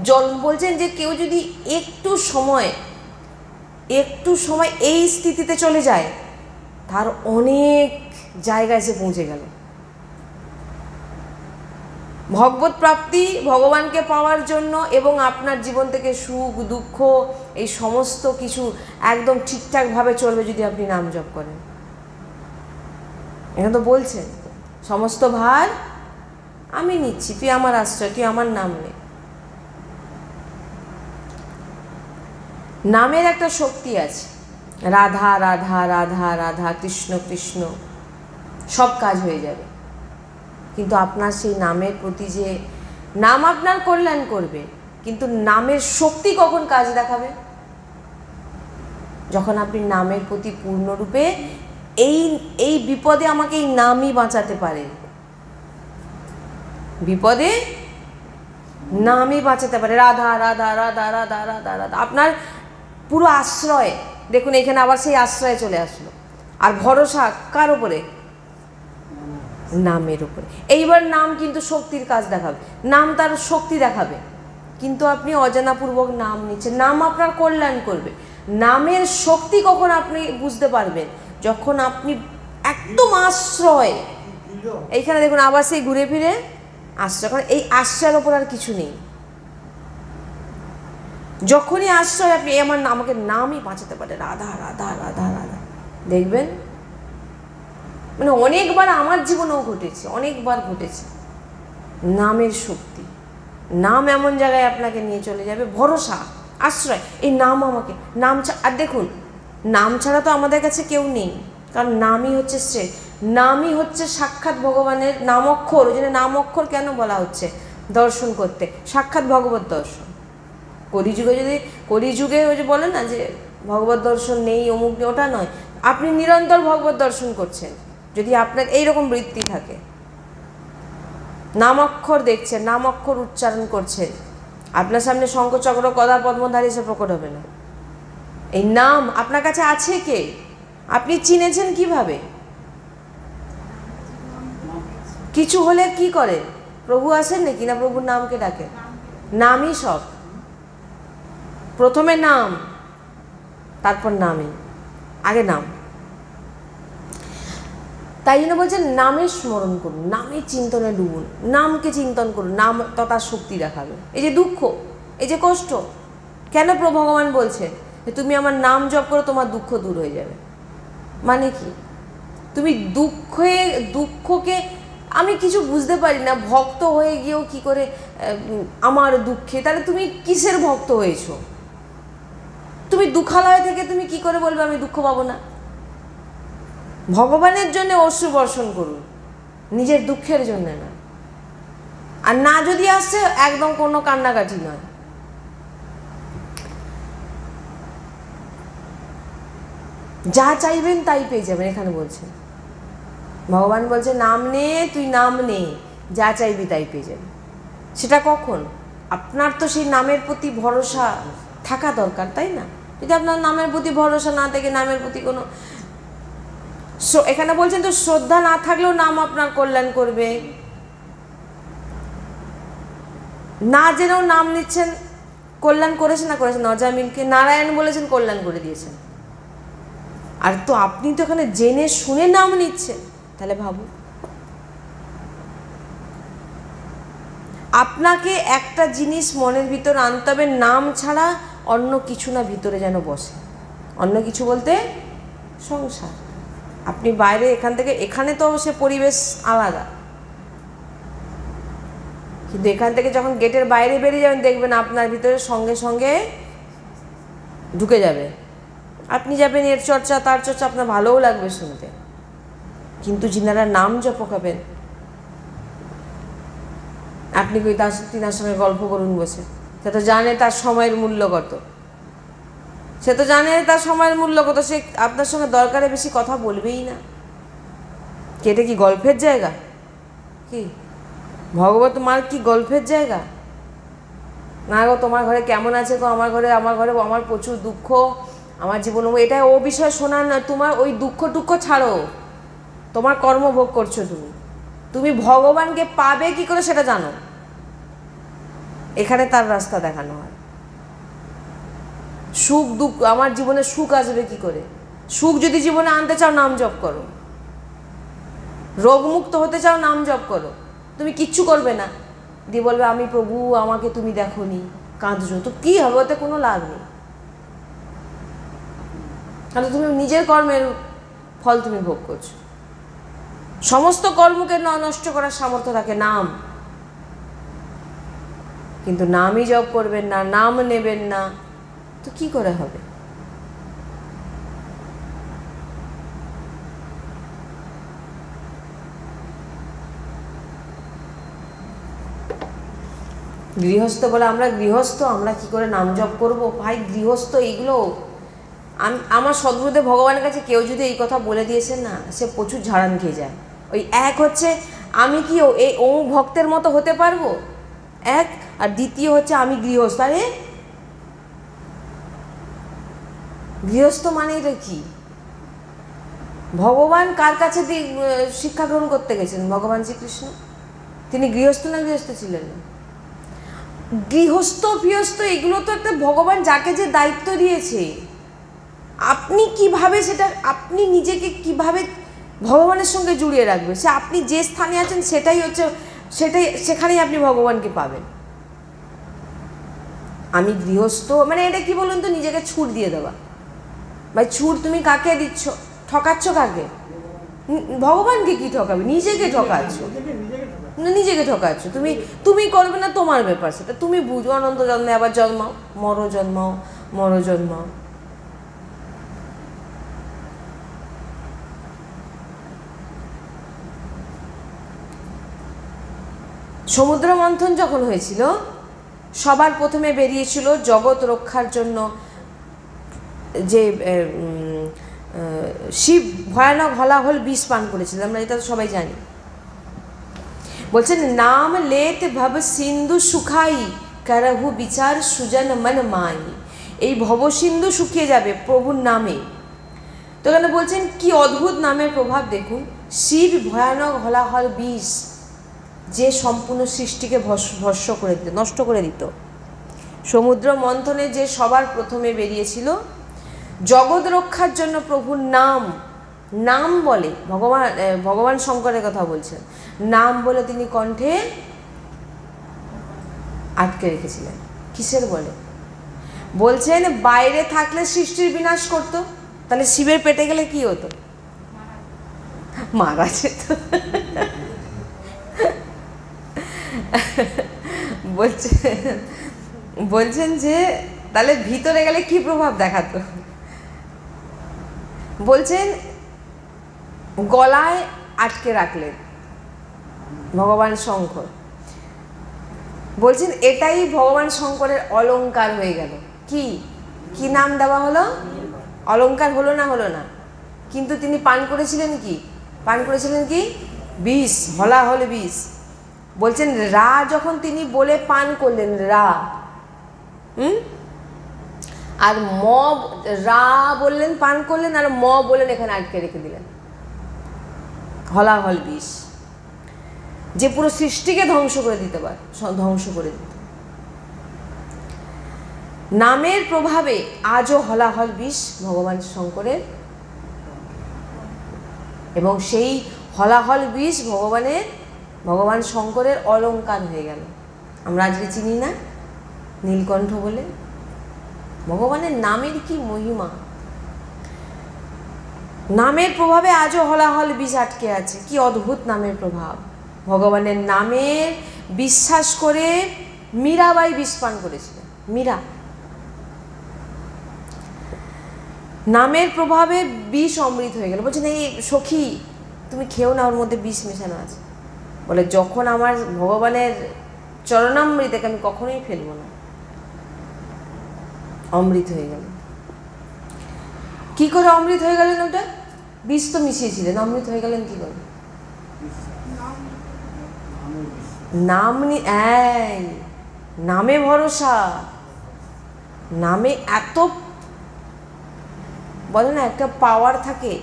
A: জল। বলছেন যে কেউ যদি একটু সময় এই স্থিতিতে চলে যায়, তার অনেক জায়গায় সে পৌঁছে গেল। ভগবত প্রাপ্তি, ভগবানকে পাওয়ার জন্য, এবং আপনার জীবন থেকে সুখ দুঃখ এই সমস্ত কিছু একদম ঠিকঠাকভাবে চলবে যদি আপনি নাম জপ করেন। এখানে তো বলছেন সমস্ত ভার আমি নিচ্ছি, তুই আমার আশ্রয়, তুই আমার নাম নে। নামের একটা শক্তি আছে, রাধা রাধা রাধা রাধা, কৃষ্ণ কৃষ্ণ, সব কাজ হয়ে যাবে। কিন্তু আপনার সেই নামের প্রতি যে, নাম আপনার কল্যাণ করবে, কিন্তু নামের শক্তি কখন কাজ দেখাবে? যখন আপনি নামের প্রতি পূর্ণরূপে এই বিপদে আমাকে এই নামই বাঁচাতে পারে, বিপদে নামই বাঁচাতে পারে। রাধা রাধা রাধা রাধা রাধা রাধা, আপনার পুরো আশ্রয়। দেখুন এখানে আবার সেই আশ্রয় চলে আসলো। আর ভরসা কার উপরে? নামের উপরে। এইবার নাম কিন্তু শক্তির কাজ দেখাবে, নাম তার শক্তি দেখাবে। কিন্তু আপনি অজানাপূর্বক নাম নিচ্ছেন, নাম আপনার কল্যাণ করবে। নামের শক্তি কখন আপনি বুঝতে পারবেন? যখন আপনি একদম আশ্রয়। এইখানে দেখুন আবার সেই ঘুরে ফিরে আশ্রয়, কারণ এই আশ্রয়ের ওপর আর কিছু নেই। যখনই আশ্রয়, আপনি আমাকে নামই বাঁচাতে পারে, রাধা রাধা রাধা রাধা, দেখবেন মানে অনেকবার আমার জীবনেও ঘটেছে, অনেকবার ঘটেছে। নামের শক্তি, নাম এমন জায়গায় আপনাকে নিয়ে চলে যাবে। ভরসা, আশ্রয়, এই নাম আমাকে, নাম আর দেখুন নাম ছাড়া তো আমাদের কাছে কেউ নেই, কারণ নামই হচ্ছে শ্রেষ্ঠ, নামই হচ্ছে সাক্ষাৎ ভগবানের নামঅক্ষর। ওই জন্য নামঅক্ষর কেন বলা হচ্ছে? দর্শন করতে, সাক্ষাৎ ভগবত দর্শন। কলিযুগে ওই যে বলে না যে ভগবত দর্শন নেই, অমুক নেই, ওটা নয়। আপনি নিরন্তর ভগবত দর্শন করছেন যদি আপনার এইরকম বৃত্তি থাকে। নামাক্ষর দেখছেন, নামাক্ষর উচ্চারণ করছেন, আপনার সামনে শঙ্খচক্র গদা পদ্মধারী এসে প্রকট হবে না। এই নাম আপনার কাছে আছে কে? আপনি চিনেছেন কিভাবে? কিছু হলে কি করে? প্রভু আসেন নাকি? না প্রভুর নামকে ডাকে? নামই সব, প্রথমে নাম, তারপর নামই, আগে নাম। তাই জন্য বলছেন নামের স্মরণ করুন, নামের চিন্তনে ডুবুন, নামকে চিন্তন করুন, নাম তথা শক্তি দেখাবে। এই যে দুঃখ, এই যে কষ্ট, কেন ভগবান বলছেন যে তুমি আমার নাম জপ করো, তোমার দুঃখ দূর হয়ে যাবে? মানে কি? তুমি দুঃখকে আমি কিছু বুঝতে পারি না, ভক্ত হয়ে গিয়েও কি করে আমার দুঃখে, তাহলে তুমি কিসের ভক্ত হয়েছো? তুমি দুঃখালয় থেকে তুমি কি করে বলবে আমি দুঃখ পাবো না? ভগবানের জন্য অশ্রু বর্ষণ করুন, নিজের দুঃখের জন্য না। আর না যদি আসছে একদম কোনো কান্নাকাটি নয়। যা চাইবেন তাই পেয়ে যাবেন। এখানে বলছেন ভগবান বলছে নাম নে, তুই নাম নে, যা চাইবি তাই পেয়ে যাবি। সেটা কখন? আপনার তো সেই নামের প্রতি ভরসা থাকা দরকার, তাই না? যদি আপনার নামের প্রতি ভরসা না থাকে, নামের প্রতি কোনো, এখানে বলছেন তো শ্রদ্ধা না থাকলেও নাম আপনার কল্যাণ করবে। না জেনেও নাম নিচ্ছেন, কল্যাণ করেছেন না করেছেন? অজামিলকে নারায়ণ বলেছেন, কল্যাণ করে দিয়েছেন। আর তো আপনি তো এখানে জেনে শুনে নাম নিচ্ছেন, তাহলে ভাবুন। আপনাকে একটা জিনিস মনের ভিতর আনতে হবে, নাম ছাড়া অন্য কিছু না ভিতরে যেন বসে। অন্য কিছু বলতে সংসার। আপনি বাইরে এখান থেকে, এখানে তো সে পরিবেশ আলাদা, কিন্তু এখান থেকে যখন গেটের বাইরে বেরিয়ে যাবেন দেখবেন আপনার ভিতরে সঙ্গে সঙ্গে ঢুকে যাবে। আপনি যাবেন এর চর্চা তার চর্চা, আপনার ভালোও লাগবে শুনতে, কিন্তু যিনারা নাম জপকাবেন, আপনি কই তিনার সঙ্গে গল্প করুন বসে, সে তো জানে তার সময়ের মূল্য কত, সে তো জানে তার সময়ের মূল্য কত, সে আপনার সঙ্গে দরকারে বেশি কথা বলবেই না। এটা কি গল্পের জায়গা? কি ভগবত মার কি গল্পের জায়গা? না গো, তোমার ঘরে কেমন আছে গো? আমার ঘরে আমার প্রচুর দুঃখ, আমার জীবন, এটা ও বিষয় শোনার নয়। তোমার ওই দুঃখ ছাড়ো, তোমার কর্মভোগ করছো তুমি। তুমি ভগবানকে পাবে কি করে সেটা জানো, এখানে তার রাস্তা দেখানো হয়। সুখ দুঃখ, আমার জীবনে সুখ আসবে কি করে? সুখ যদি জীবনে আনতে চাও নাম জপ করো, রোগমুক্ত হতে চাও নাম জপ করো। তুমি কিচ্ছু করবে না, দিয়ে বলবে আমি প্রভু আমাকে তুমি দেখোনি, কাঁদছো, তো কি হবে? ওতে কোনো লাভ নেই, কারণ তুমি নিজের কর্মের ফল তুমি ভোগ করছো। সমস্ত কর্মকে নষ্ট করার সামর্থ্য থাকে নাম, কিন্তু নামই জপ করবেন না, নাম নেবেন না, তো কি করে হবে? গৃহস্থ বলে আমরা গৃহস্থ, আমরা কি করে নাম জপ করবো? ভাই গৃহস্থ এইগুলো, আমার সদ্গুরুদেব ভগবানের কাছে কেউ যদি এই কথা বলে দিয়েছেন না, সে প্রচুর ঝাড়ান খেয়ে যায়। ওই এক হচ্ছে আমি কি এই অমুক ভক্তের মতো হতে পারবো, এক, আর দ্বিতীয় হচ্ছে আমি গৃহস্থ। আরে গৃহস্থ মানে এটা কি? ভগবান কার কাছে শিক্ষা গ্রহণ করতে গেছেন? ভগবান শ্রীকৃষ্ণ। তিনি গৃহস্থ না গৃহস্থ ছিলেন না? গৃহস্থ ফিহস্থ এগুলো তো একটা ভগবান যাকে যে দায়িত্ব দিয়েছে, আপনি কিভাবে সেটা, আপনি নিজেকে কিভাবে ভগবানের সঙ্গে জুড়িয়ে রাখবে, সে আপনি যে স্থানে আছেন সেটাই হচ্ছে, সেখানেই আপনি ভগবানকে পাবেন। আমি গৃহস্থ মানে এটা কি বলুন তো? নিজেকে ছুট দিয়ে দেওয়া। ভাই ছুট তুমি কাকে দিচ্ছ? ঠকাচ্ছ কাকে? ভগবানকে কি ঠকাবে? নিজেকে ঠকাচ্ছ, নিজেকে ঠকাচ্ছ। তুমি করবে না, তোমার ব্যাপার, সেটা তুমি বুঝো। অনন্ত জন্মে আবার জন্মাও, মরো জন্মাও, মরো জন্মাও। সমুদ্র মন্থন যখন হয়েছিল, সবার প্রথমে বেরিয়েছিল জগৎ রক্ষার জন্য যে শিব ভয়ানক হলাহল বিষ পান করেছিল, আমরা এটা তো সবাই জানি। বলছেন নাম লেত ভব সিন্ধু সুখাই করহু বিচার সুজন মন মাই। এই ভব সিন্ধু শুকিয়ে যাবে প্রভুর নামে। তো এখানে বলছেন কি অদ্ভুত নামের প্রভাব দেখুন। শিব ভয়ানক হলাহল বিষ, যে সম্পূর্ণ সৃষ্টিকে ভস্ম করে দিত, নষ্ট করে দিত। সমুদ্র মন্থনে যে সবার প্রথমে বেরিয়েছিল জগৎ রক্ষার জন্য প্রভুর নাম, নাম বলে ভগবান শঙ্করের কথা বলছেন, নাম বলে তিনি কণ্ঠে আটকে রেখেছিলেন। কিসের বলে? বলছেন বাইরে থাকলে সৃষ্টির বিনাশ করতো, তাহলে শিবের পেটে গেলে কি হতো? মারা যেত। বলছেন যে তাহলে ভিতরে গেলে কি প্রভাব দেখাতো? বলছেন গলায় আটকে রাখলেন ভগবান শঙ্কর। বলছেন এটাই ভগবান শঙ্করের অলংকার হয়ে গেল। কি নাম দেওয়া হলো? অলংকার হলো না? হলো না। কিন্তু তিনি পান করেছিলেন কি? বিষ, হলাহল বিষ। বলছেন রা যখন তিনি বলে পান করলেন, রা, আর রা বললেন পান করলেন, আর বললেন এখানে আটকে রেখে দিলেন। হলাহল বিষ যে পুরো সৃষ্টিকে ধ্বংস করে দিতে পারে, ধ্বংস করে দিত। নামের প্রভাবে আজও হলাহল বিষ ভগবান শঙ্করের, এবং সেই হলাহল বিষ ভগবান শঙ্করের অলংকার হয়ে গেল। আমরা আজকে চিনি না নীলকণ্ঠ বলে। ভগবানের নামের কি মহিমা! নামের প্রভাবে আজও হলাহল বিষ আটকে আছে। কি অদ্ভুত নামের প্রভাব! ভগবানের নামের বিশ্বাস করে মীরাবাই বিষ পান করেছিলেন। মীরা নামের প্রভাবে বিষ অমৃত হয়ে গেল। বলছেন এই সখী তুমি খেও না, ওর মধ্যে বিষ মেশানো আছে। বলে যখন আমার ভগবানের চরণামৃতকে আমি কখনোই ফেলবো না, অমৃত হয়ে গেল। কি করে অমৃত হয়ে গেলেন? ওটা বিষ তো মিশিয়েছিলেন, অমৃত হয়ে গেলেন কি করে? নামে ভরসা। নামে এত বলে না একটা পাওয়ার থাকে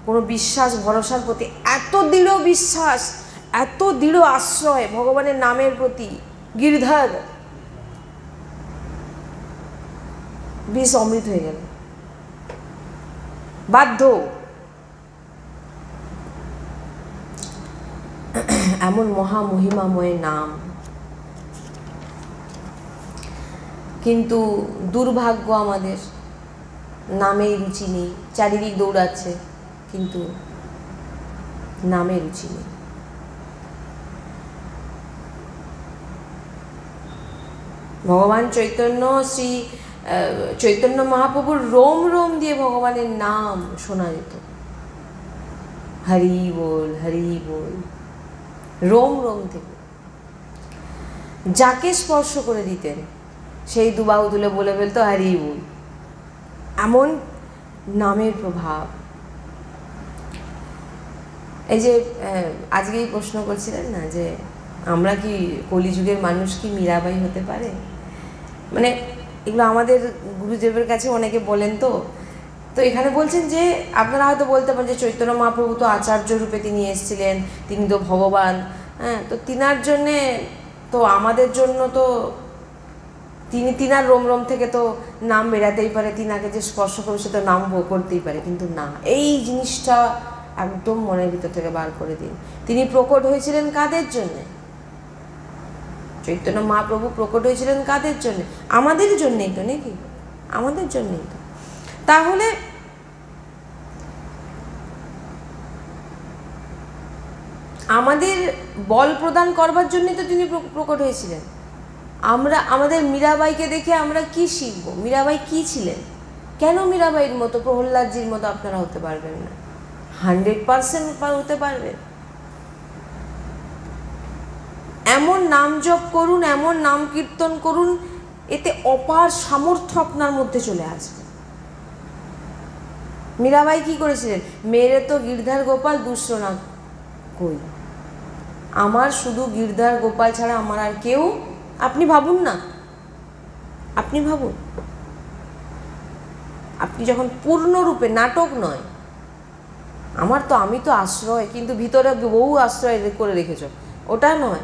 A: কোনো বিশ্বাস ভরসার প্রতি, এত দৃঢ় বিশ্বাস, এত দৃঢ় আশ্রয় ভগবানের নামের প্রতি, গিরধার বিষ অমৃত হয়ে গেল, বাধ্য। এমন মহামহিমাময় নাম, কিন্তু দুর্ভাগ্য আমাদের নামেই রুচি নেই। চারিদিক দৌড়াচ্ছে কিন্তু নামে রুচি নেই। ভগবান চৈতন্য, শ্রী চৈতন্য মহাপ্রভুর রোম রোম দিয়ে ভগবানের নাম শোনা যেত, হরি বল হরি বল, রোম রোম থেকে। যাকে স্পর্শ করে দিতেন সেই দুবাহু তুলে বলে ফেলতো হরি বল, এমন নামের প্রভাব। এই যে আজকেই প্রশ্ন করছিলেন না যে আমরা কি কলিযুগের মানুষ কি মীরাবাই হতে পারে, মানে এগুলো আমাদের গুরুদেবের কাছে অনেকে বলেন। তো এখানে বলছেন যে আপনারা হয়তো বলতে পারেন যে চৈতন্য মহাপ্রভু তো আচার্য রূপে তিনি এসেছিলেন, তিনি তো ভগবান, হ্যাঁ, তো তিনার জন্যে তো আমাদের জন্য তো তিনার রোম রোম থেকে তো নাম বেরাতেই পারে, তিনাকে যে স্পর্শ করবে সে তো নাম ভোগ করতেই পারে। কিন্তু না, এই জিনিসটা একদম মনের ভিতর থেকে বার করে দিন। তিনি প্রকট হয়েছিলেন কাদের জন্যে? চৈতন্য মহাপ্রভু প্রকট হয়েছিলেন কাদের জন্যে? আমাদের জন্যেই তো, নাকি? আমাদের জন্যেই তো। তাহলে আমাদের বল প্রদান করবার জন্যই তো তিনি প্রকট হয়েছিলেন। আমরা আমাদের মীরাবাইকে দেখে আমরা কি শিখব? মীরাবাই কি ছিলেন? কেন মীরাবাইয়ের মতো, প্রহ্লাদজির মতো আপনারা হতে পারবেন না? 100% হতে পারবেন। এমন নাম জপ করুন, এমন নাম কীর্তন করুন, এতে অপার সামর্থ্য আপনার মধ্যে চলে আসবে। মীরাবাই কি করেছিলেন? মেরে তো গিরধার গোপাল দুসরো না কই, আমার শুধু গিরধার গোপাল ছাড়া আমার আর কেউ। আপনি ভাবুন না, আপনি ভাবুন, আপনি যখন পূর্ণরূপে, নাটক নয়, আমি তো আশ্রয়, কিন্তু ভিতরে বহু আশ্রয় করে রেখেছ, ওটা নয়।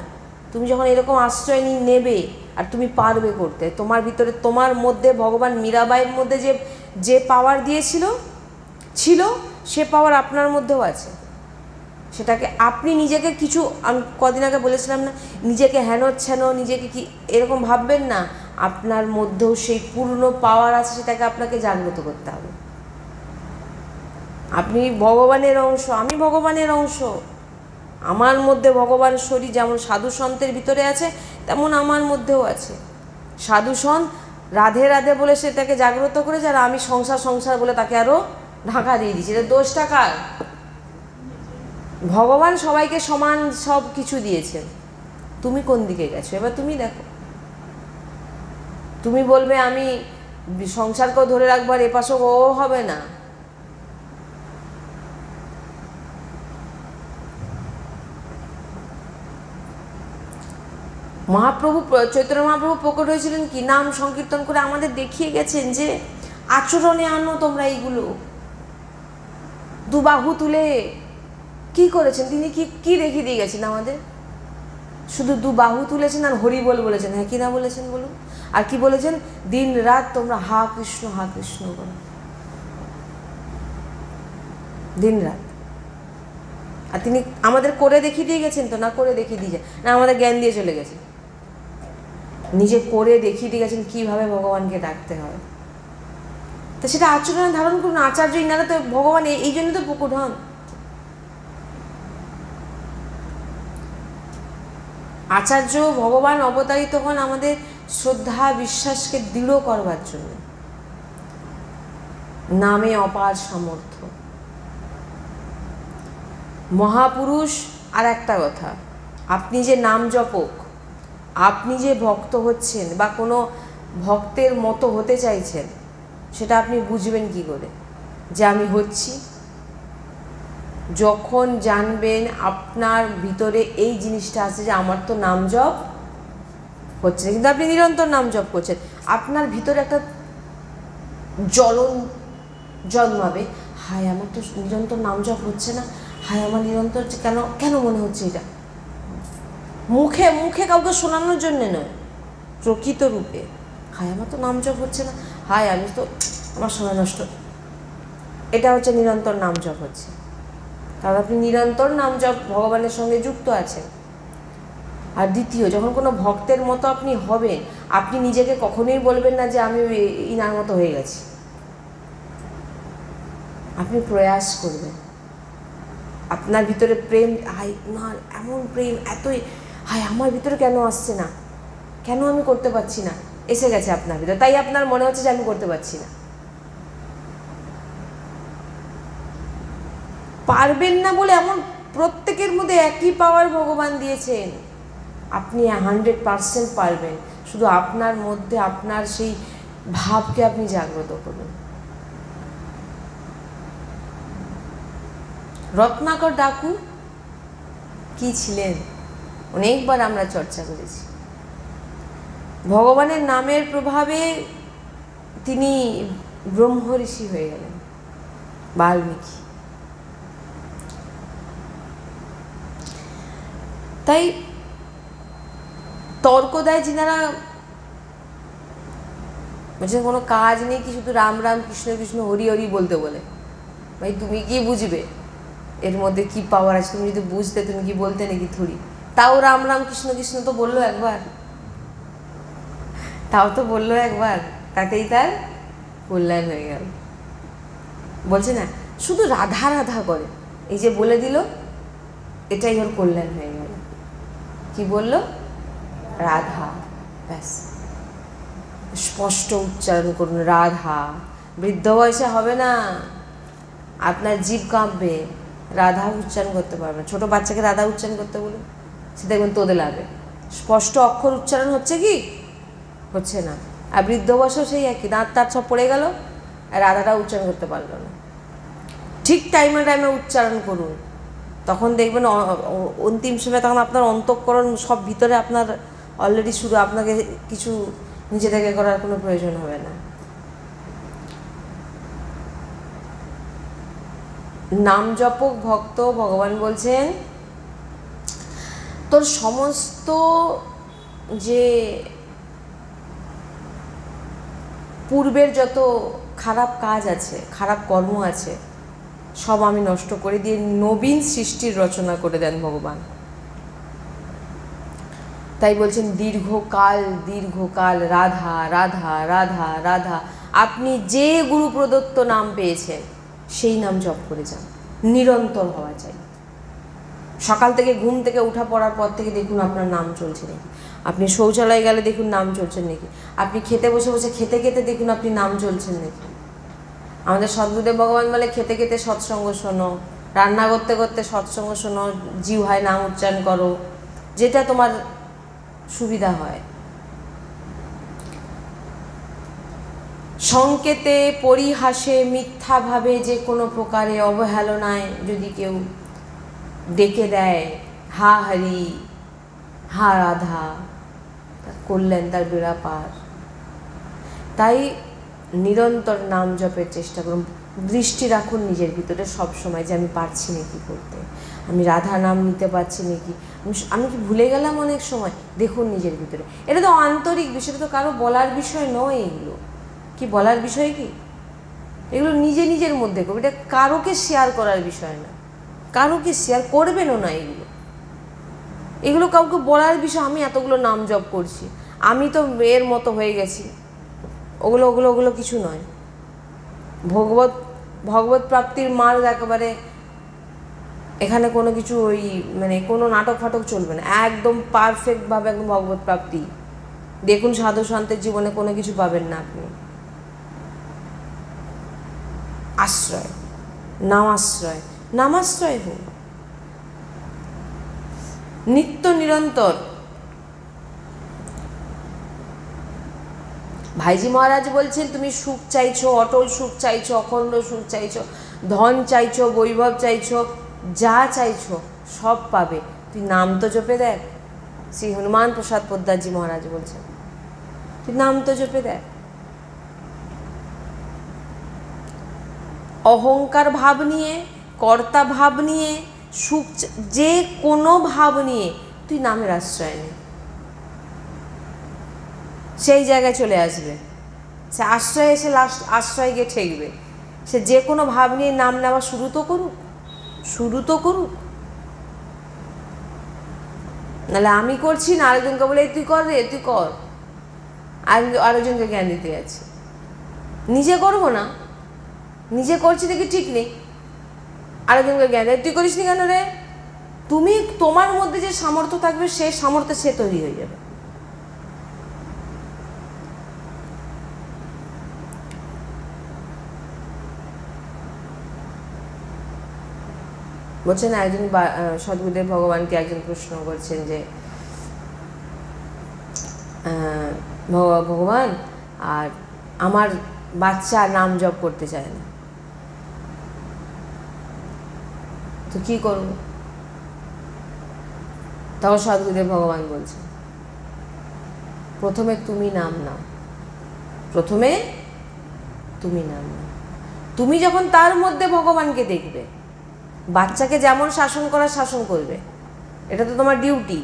A: তুমি যখন এরকম আশ্রয় নেবে আর তুমি পারবে করতে, তোমার ভিতরে, তোমার মধ্যে ভগবান মীরাবাইয়ের মধ্যে যে পাওয়ার দিয়েছিল সে পাওয়ার আপনার মধ্যেও আছে। সেটাকে আপনি নিজেকে কিছু, আমি কদিন আগে বলেছিলাম না, নিজেকে হেনচ্ছেন, নিজেকে কি এরকম ভাববেন না। আপনার মধ্যেও সেই পূর্ণ পাওয়ার আছে, সেটাকে আপনাকে জাগ্রত করতে হবে। আপনি ভগবানের অংশ, আমি ভগবানের অংশ। আমার মধ্যে ভগবান শরীর যেমন সাধু সন্তের ভিতরে আছে, তেমন আমার মধ্যেও আছে। সাধু সন্ত রাধে রাধে বলে সেটাকে জাগ্রত করেছে, আর আমি সংসার বলে তাকে আরও ঢাকা দিয়ে দিচ্ছি। এটা দোষটা কার? ভগবান সবাইকে সমান সব কিছু দিয়েছেন, তুমি কোন দিকে গেছো? এবার তুমি দেখো। তুমি বলবে আমি সংসারকেও ধরে রাখবো আর এপাশও, ও হবে না। মহাপ্রভু, চৈতন্য মহাপ্রভু প্রকট হয়েছিলেন কি? নাম সংকীর্তন করে আমাদের দেখিয়ে গেছেন যে আচরণে আনো তোমরা এইগুলো। দুবাহু তুলে কি করেছেন তিনি? কি দেখিয়ে দিয়ে গেছেন আমাদের? শুধু দুবাহু তুলেছেন আর হরি বল বলেছেন, হ্যাঁ কি না বলেছেন বলুন? আর কি বলেছেন? দিন রাত তোমরা হা কৃষ্ণ বলো, দিন রাত। আর তিনি আমাদের করে দেখিয়ে দিয়ে গেছেন তো? না করে দেখিয়ে দিয়ে, না আমাদের জ্ঞান দিয়ে চলে গেছে? নিজে করে দেখিয়ে দিয়ে গেছেন কীভাবে ভগবানকে ডাকতে হয়। তো সেটা আচরণে ধারণ করুন। আচার্য ইনারা তো ভগবান, এই জন্য তো প্রকট হন। আচার্য ভগবান অবতারিত হন আমাদের শ্রদ্ধা বিশ্বাসকে দৃঢ় করবার জন্য। নামে অপার সামর্থ্য। মহাপুরুষ, আর একটা কথা, আপনি যে নাম জপক, আপনি যে ভক্ত হচ্ছেন বা কোনো ভক্তের মতো হতে চাইছেন, সেটা আপনি বুঝবেন কি করে যে আমি হচ্ছি? যখন জানবেন আপনার ভিতরে এই জিনিসটা আছে যে আমার তো নাম জপ হচ্ছে না, কিন্তু আপনি নিরন্তর নাম জপ করছেন, আপনার ভিতরে একটা জ্বলন জন্মাবে, হায় আমার তো নিরন্তর নাম জপ হচ্ছে না, হায় আমার নিরন্তর কেন মনে হচ্ছে এটা? মুখে মুখে কাউকে শোনানোর জন্য নয়, প্রকৃত রূপে। হায় আমার তো নাম জপ হচ্ছে না, হায় আমি তো, আমার সময় নষ্ট। এটা হচ্ছে নিরন্তর নাম জপ হচ্ছে, কারণ আপনি নিরন্তর নাম জপ ভগবানের সঙ্গে যুক্ত আছেন। আর দ্বিতীয়, যখন কোনো ভক্তের মতো আপনি হবেন, আপনি নিজেকে কখনোই বলবেন না যে আমি ইনার মতো হয়ে গেছি। আপনি প্রয়াস করবেন, আপনার ভিতরে প্রেম, হায় না এমন প্রেম এতই, হায় আমার ভিতরে কেন আসছে না, কেন আমি করতে পারছি না, এসে গেছে আপনার ভিতরে, তাই আপনার মনে হচ্ছে যে আমি করতে পারছি না। পারবেন না বলে এমন প্রত্যেকের মধ্যে একই পাওয়ার ভগবান দিয়েছেন, আপনি 100% পারবেন, শুধু আপনার মধ্যে আপনার সেই ভাবকে আপনি জাগ্রত করুন। রত্নাকর ডাকু কি ছিলেন অনেকবার আমরা চর্চা করেছি। ভগবানের নামের প্রভাবে তিনি ব্রহ্ম ঋষি হয়ে গেলেন, বাল্মীকি। তাই তর্ক দেয় যিনারা, বলছেন কোনো কাজ নেই কি শুধু রাম রাম কৃষ্ণ কৃষ্ণ হরি হরি বলতে বলে। ভাই তুমি কি বুঝবে এর মধ্যে কি পাওয়ার আছে? তুমি যদি বুঝতে তুমি কি বলতে নাকি থুড়ি? তাও রাম রাম কৃষ্ণ কৃষ্ণ তো বললো একবার, তাও তো বললো একবার, তাতেই তার কল্যাণ হয়ে গেল। বলছে না শুধু রাধা রাধা করে, এই যে বলে দিল এটাই ওর কল্যাণ হয়ে গেল। কি বলল? রাধা, ব্যাস স্পষ্ট উচ্চারণ করুন রাধা। বৃদ্ধ বয়সে হবে না, আপনার জিভ কাঁপবে, রাধা উচ্চারণ করতে পারবে। ছোট বাচ্চাকে রাধা উচ্চারণ করতে বলুন, সে দেখবেন তোদে লাগবে, স্পষ্ট অক্ষর উচ্চারণ হচ্ছে কি হচ্ছে না। আর বৃদ্ধ বয়সেও সেই একই, দাঁত তাঁত সব পড়ে গেল, আর রাধাটা উচ্চারণ করতে পারলো না। ঠিক টাইমে টাইমে উচ্চারণ করুন, তখন দেখবেন অন্তিম সময় তখন আপনার অন্তঃকরণ সব ভিতরে আপনার অলরেডি শুরু, আপনাকে কিছু নিজে থেকে করার কোনো প্রয়োজন হবে না। নাম জপক ভক্ত ভগবান বলছেন তোর সমস্ত যে পূর্বের যত খারাপ কাজ আছে, খারাপ কর্ম আছে, সব আমি নষ্ট করে দিয়ে নবীন সৃষ্টির রচনা করে দেন ভগবান। তাই বলছেন দীর্ঘকাল দীর্ঘকাল রাধা রাধা রাধা রাধা। আপনি যে গুরু প্রদত্ত নাম পেয়েছেন সেই নাম জপ করে যান, নিরন্তর হওয়া চাই। সকাল থেকে ঘুম থেকে উঠা পড়ার পর থেকে দেখুন আপনার নাম চলছে নাকি, আপনি শৌচালয়ে গেলে দেখুন নাম চলছেন নাকি, আপনি খেতে বসে বসে খেতে খেতে দেখুন আপনি নাম চলছেন নাকি। আমাদের সদ্গুরুদেব ভগবান বলে খেতে খেতে সৎসঙ্গ শোনো, রান্না করতে করতে সৎসঙ্গ শোনো, জিহ্বায় নাম উচ্চারণ করো, যেটা তোমার সুবিধা হয়। সংকেতে পরিহাসে মিথ্যাভাবে যে কোনো প্রকারে অবহেলনায় যদি কেউ ডেকে দেয় হা হরি হা রাধা, তার কল্যাণ, তার বেড়া পার। তাই নিরন্তর নাম জপের চেষ্টা করুন, দৃষ্টি রাখুন নিজের ভিতরে সব সময় যে আমি পারছি নাকি করতে, আমি রাধা নাম নিতে পারছি নাকি, আমি কি ভুলে গেলাম অনেক সময়, দেখুন নিজের ভিতরে। এটা তো আন্তরিক বিষয়, এটা তো কারো বলার বিষয় নয়। এগুলো কি বলার বিষয় কি? এগুলো নিজে নিজের মধ্যে করবে, এটা কারোকে শেয়ার করার বিষয় না, কারোকে শেয়ার করবেনও না। এগুলো কাউকে বলার বিষয়, আমি এতগুলো নাম জপ করছি, আমি তো এর মতো হয়ে গেছি, ওগুলো ওগুলো ওগুলো কিছু নয়। ভগবত প্রাপ্তির মার্গ একেবারে, এখানে কোনো কিছু ওই মানে কোনো নাটক ফাটক চলবে না, একদম পারফেক্টভাবে একদম ভগবত প্রাপ্তি। দেখুন সাধু সন্তের জীবনে কোনো কিছু পাবেন না আপনি। আশ্রয়, নামাশ্রয়, নামাশ্রয় হোক নিত্য নিরন্তর। ভাইজি মহারাজ বলছেন তুমি সুখ চাইছো, অটল সুখ চাইছো, অখণ্ড সুখ চাইছো, ধন চাইছো, বৈভব চাইছো, যা চাইছো সব পাবে, তুই নাম তো জপে দেখ। শ্রী হনুমান প্রসাদ পোদ্দারজি মহারাজ বলছেন তুই নাম তো জপে দেখ। অহংকার ভাব নিয়ে, কর্তা ভাব নিয়ে, সুখ যে কোনো ভাব নিয়ে তুই নামের আশ্রয় নে, সেই জায়গায় চলে আসবে। সে আশ্রয়ে এসে লাস্ট আশ্রয় গিয়ে ঠেকবে। সে যে কোনো ভাব নিয়ে নাম নেওয়া শুরু তো করুক। নাহলে আমি করছি না, আরেকজনকে বলে তুই কর রে, তুই কর, আরেকজনকে জ্ঞান দিতে যাচ্ছে। নিজে করবো না, নিজে করছি দেখি ঠিক নেই, আরেকজনকে জ্ঞান দেয় তুই করিস নি কেন রে। তুমি তোমার মধ্যে যে সামর্থ্য থাকবে সেই সামর্থ্যে সে তৈরি হয়ে যাবে। বলছেন একজন সদ্গুরুদেব ভগবানকে একজন প্রশ্ন করছেন যে ভগবান আর আমার বাচ্চা নাম জপ করতে চায় না, তো কি করবো? তখন সদ্গুরুদেব ভগবান বলছেন প্রথমে তুমি নাম নাও, তুমি যখন তার মধ্যে ভগবানকে দেখবে, বাচ্চাকে যেমন শাসন করা শাসন করবে, এটা তো তোমার ডিউটি।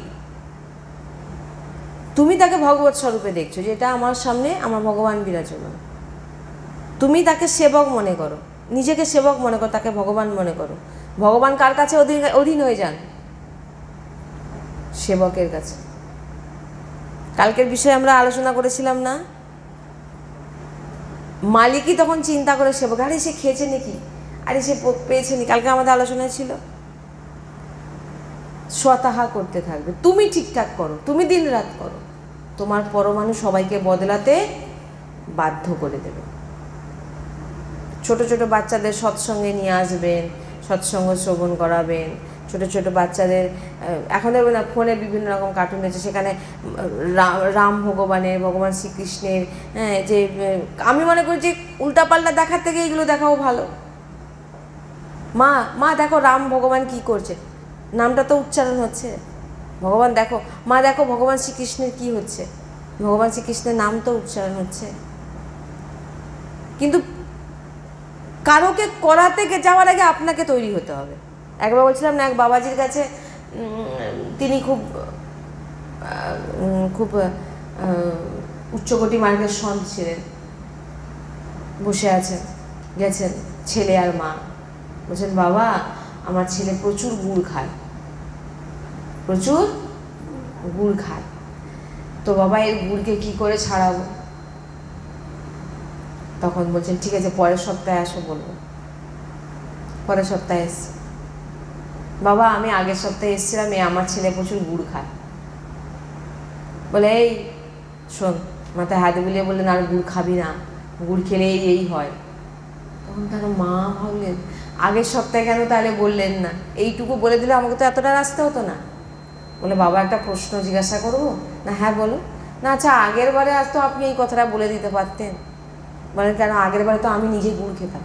A: তুমি তাকে ভগবৎ স্বরূপে দেখছো যে এটা আমার সামনে আমার ভগবান বিরাজমান, তুমি তাকে সেবক মনে করো, নিজেকে সেবক মনে করো, তাকে ভগবান মনে করো। ভগবান কার কাছে অধীন হয়ে যান? সেবকের কাছে। কালকের বিষয়ে আমরা আলোচনা করেছিলাম না, মালিকই তখন চিন্তা করে সেবক, আরে সে খেয়েছে নাকি, আরে সে পেয়েছে নাকি, কালকে আমাদের আলোচনায় ছিল। স্বতহা করতে থাকবে, তুমি ঠিকঠাক করো, তুমি দিন রাত করো, তোমার পরমাণু সবাইকে বদলাতে বাধ্য করে দেবে। ছোট ছোট বাচ্চাদের সৎসঙ্গে নিয়ে আসবেন, সৎসঙ্গ শ্রবণ করাবেন। ছোট ছোট বাচ্চাদের এখন দেখবেন না ফোনে বিভিন্ন রকম কার্টুন আছে, সেখানে রাম ভগবানের, ভগবান শ্রীকৃষ্ণের, হ্যাঁ, যে আমি মনে করি যে উল্টাপাল্টা দেখার থেকে এগুলো দেখাও ভালো। মা দেখো রাম ভগবান কি করছে, নামটা তো উচ্চারণ হচ্ছে। ভগবান দেখো, মা দেখো ভগবান শ্রীকৃষ্ণের কি হচ্ছে, ভগবান শ্রীকৃষ্ণের নাম তো উচ্চারণ হচ্ছে। কিন্তু কারোকে করাতে যাওয়ার আগে আপনাকে তৈরি হতে হবে। একবার বলছিলাম না, এক বাবাজির কাছে, তিনি খুব খুব উচ্চকোটি মার্গের সন্ত ছিলেন, বসে আছেন, গেছেন ছেলে আর মা, বলছেন বাবা আমার ছেলে প্রচুর গুড় খায়, তো বাবা এর গুড়কে কি করে ছাড়াবো? তখন বলছেন ঠিক আছে পরের সপ্তাহে আসো বলবো। পরের সপ্তাহে এসছি, বাবা আমি আগের সপ্তাহে এসেছিলাম, আমার ছেলে প্রচুর গুড় খায়। বলে এই শোন, মাথায় হাত বুলিয়ে বললেন আর গুড় খাবি না, গুড় খেলে এই হয়। তখন তার মা ভাবলেন আগের সপ্তাহে কেন তাহলে বললেন না, এইটুকু বলে দিলে আমাকে তো এতটা আসতে হতো না। বলে বাবা একটা প্রশ্ন জিজ্ঞাসা করবো? না হ্যাঁ বলো। না আচ্ছা আগের বারে আজ তো আপনি এই কথাটা বলে দিতে পারতেন। বলেন কেন? আগের বারে তো আমি নিজে গুড় খেতাম,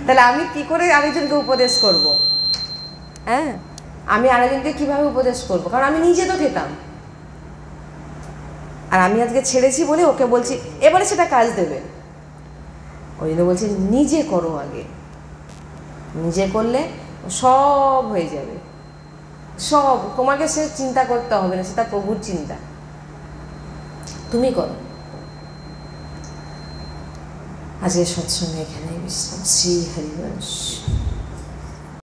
A: তাহলে আমি কি করে আরেকজনকে উপদেশ করব? হ্যাঁ, আমি আরেকজনকে কিভাবে উপদেশ করব? কারণ আমি নিজে তো খেতাম, আর আমি আজকে ছেড়েছি বলে ওকে বলছি এবারে সেটা কাজ দেবে। ওই জন্য বলছি নিজে করো আগে, নিজে করলে সব হয়ে যাবে, সব। তোমাকে সে চিন্তা করতে হবে না, সেটা প্রভুর চিন্তা, তুমি করো। আজকে সৎসঙ্গে এখানেই বিশ্রাম। শ্রী হরিবংশ।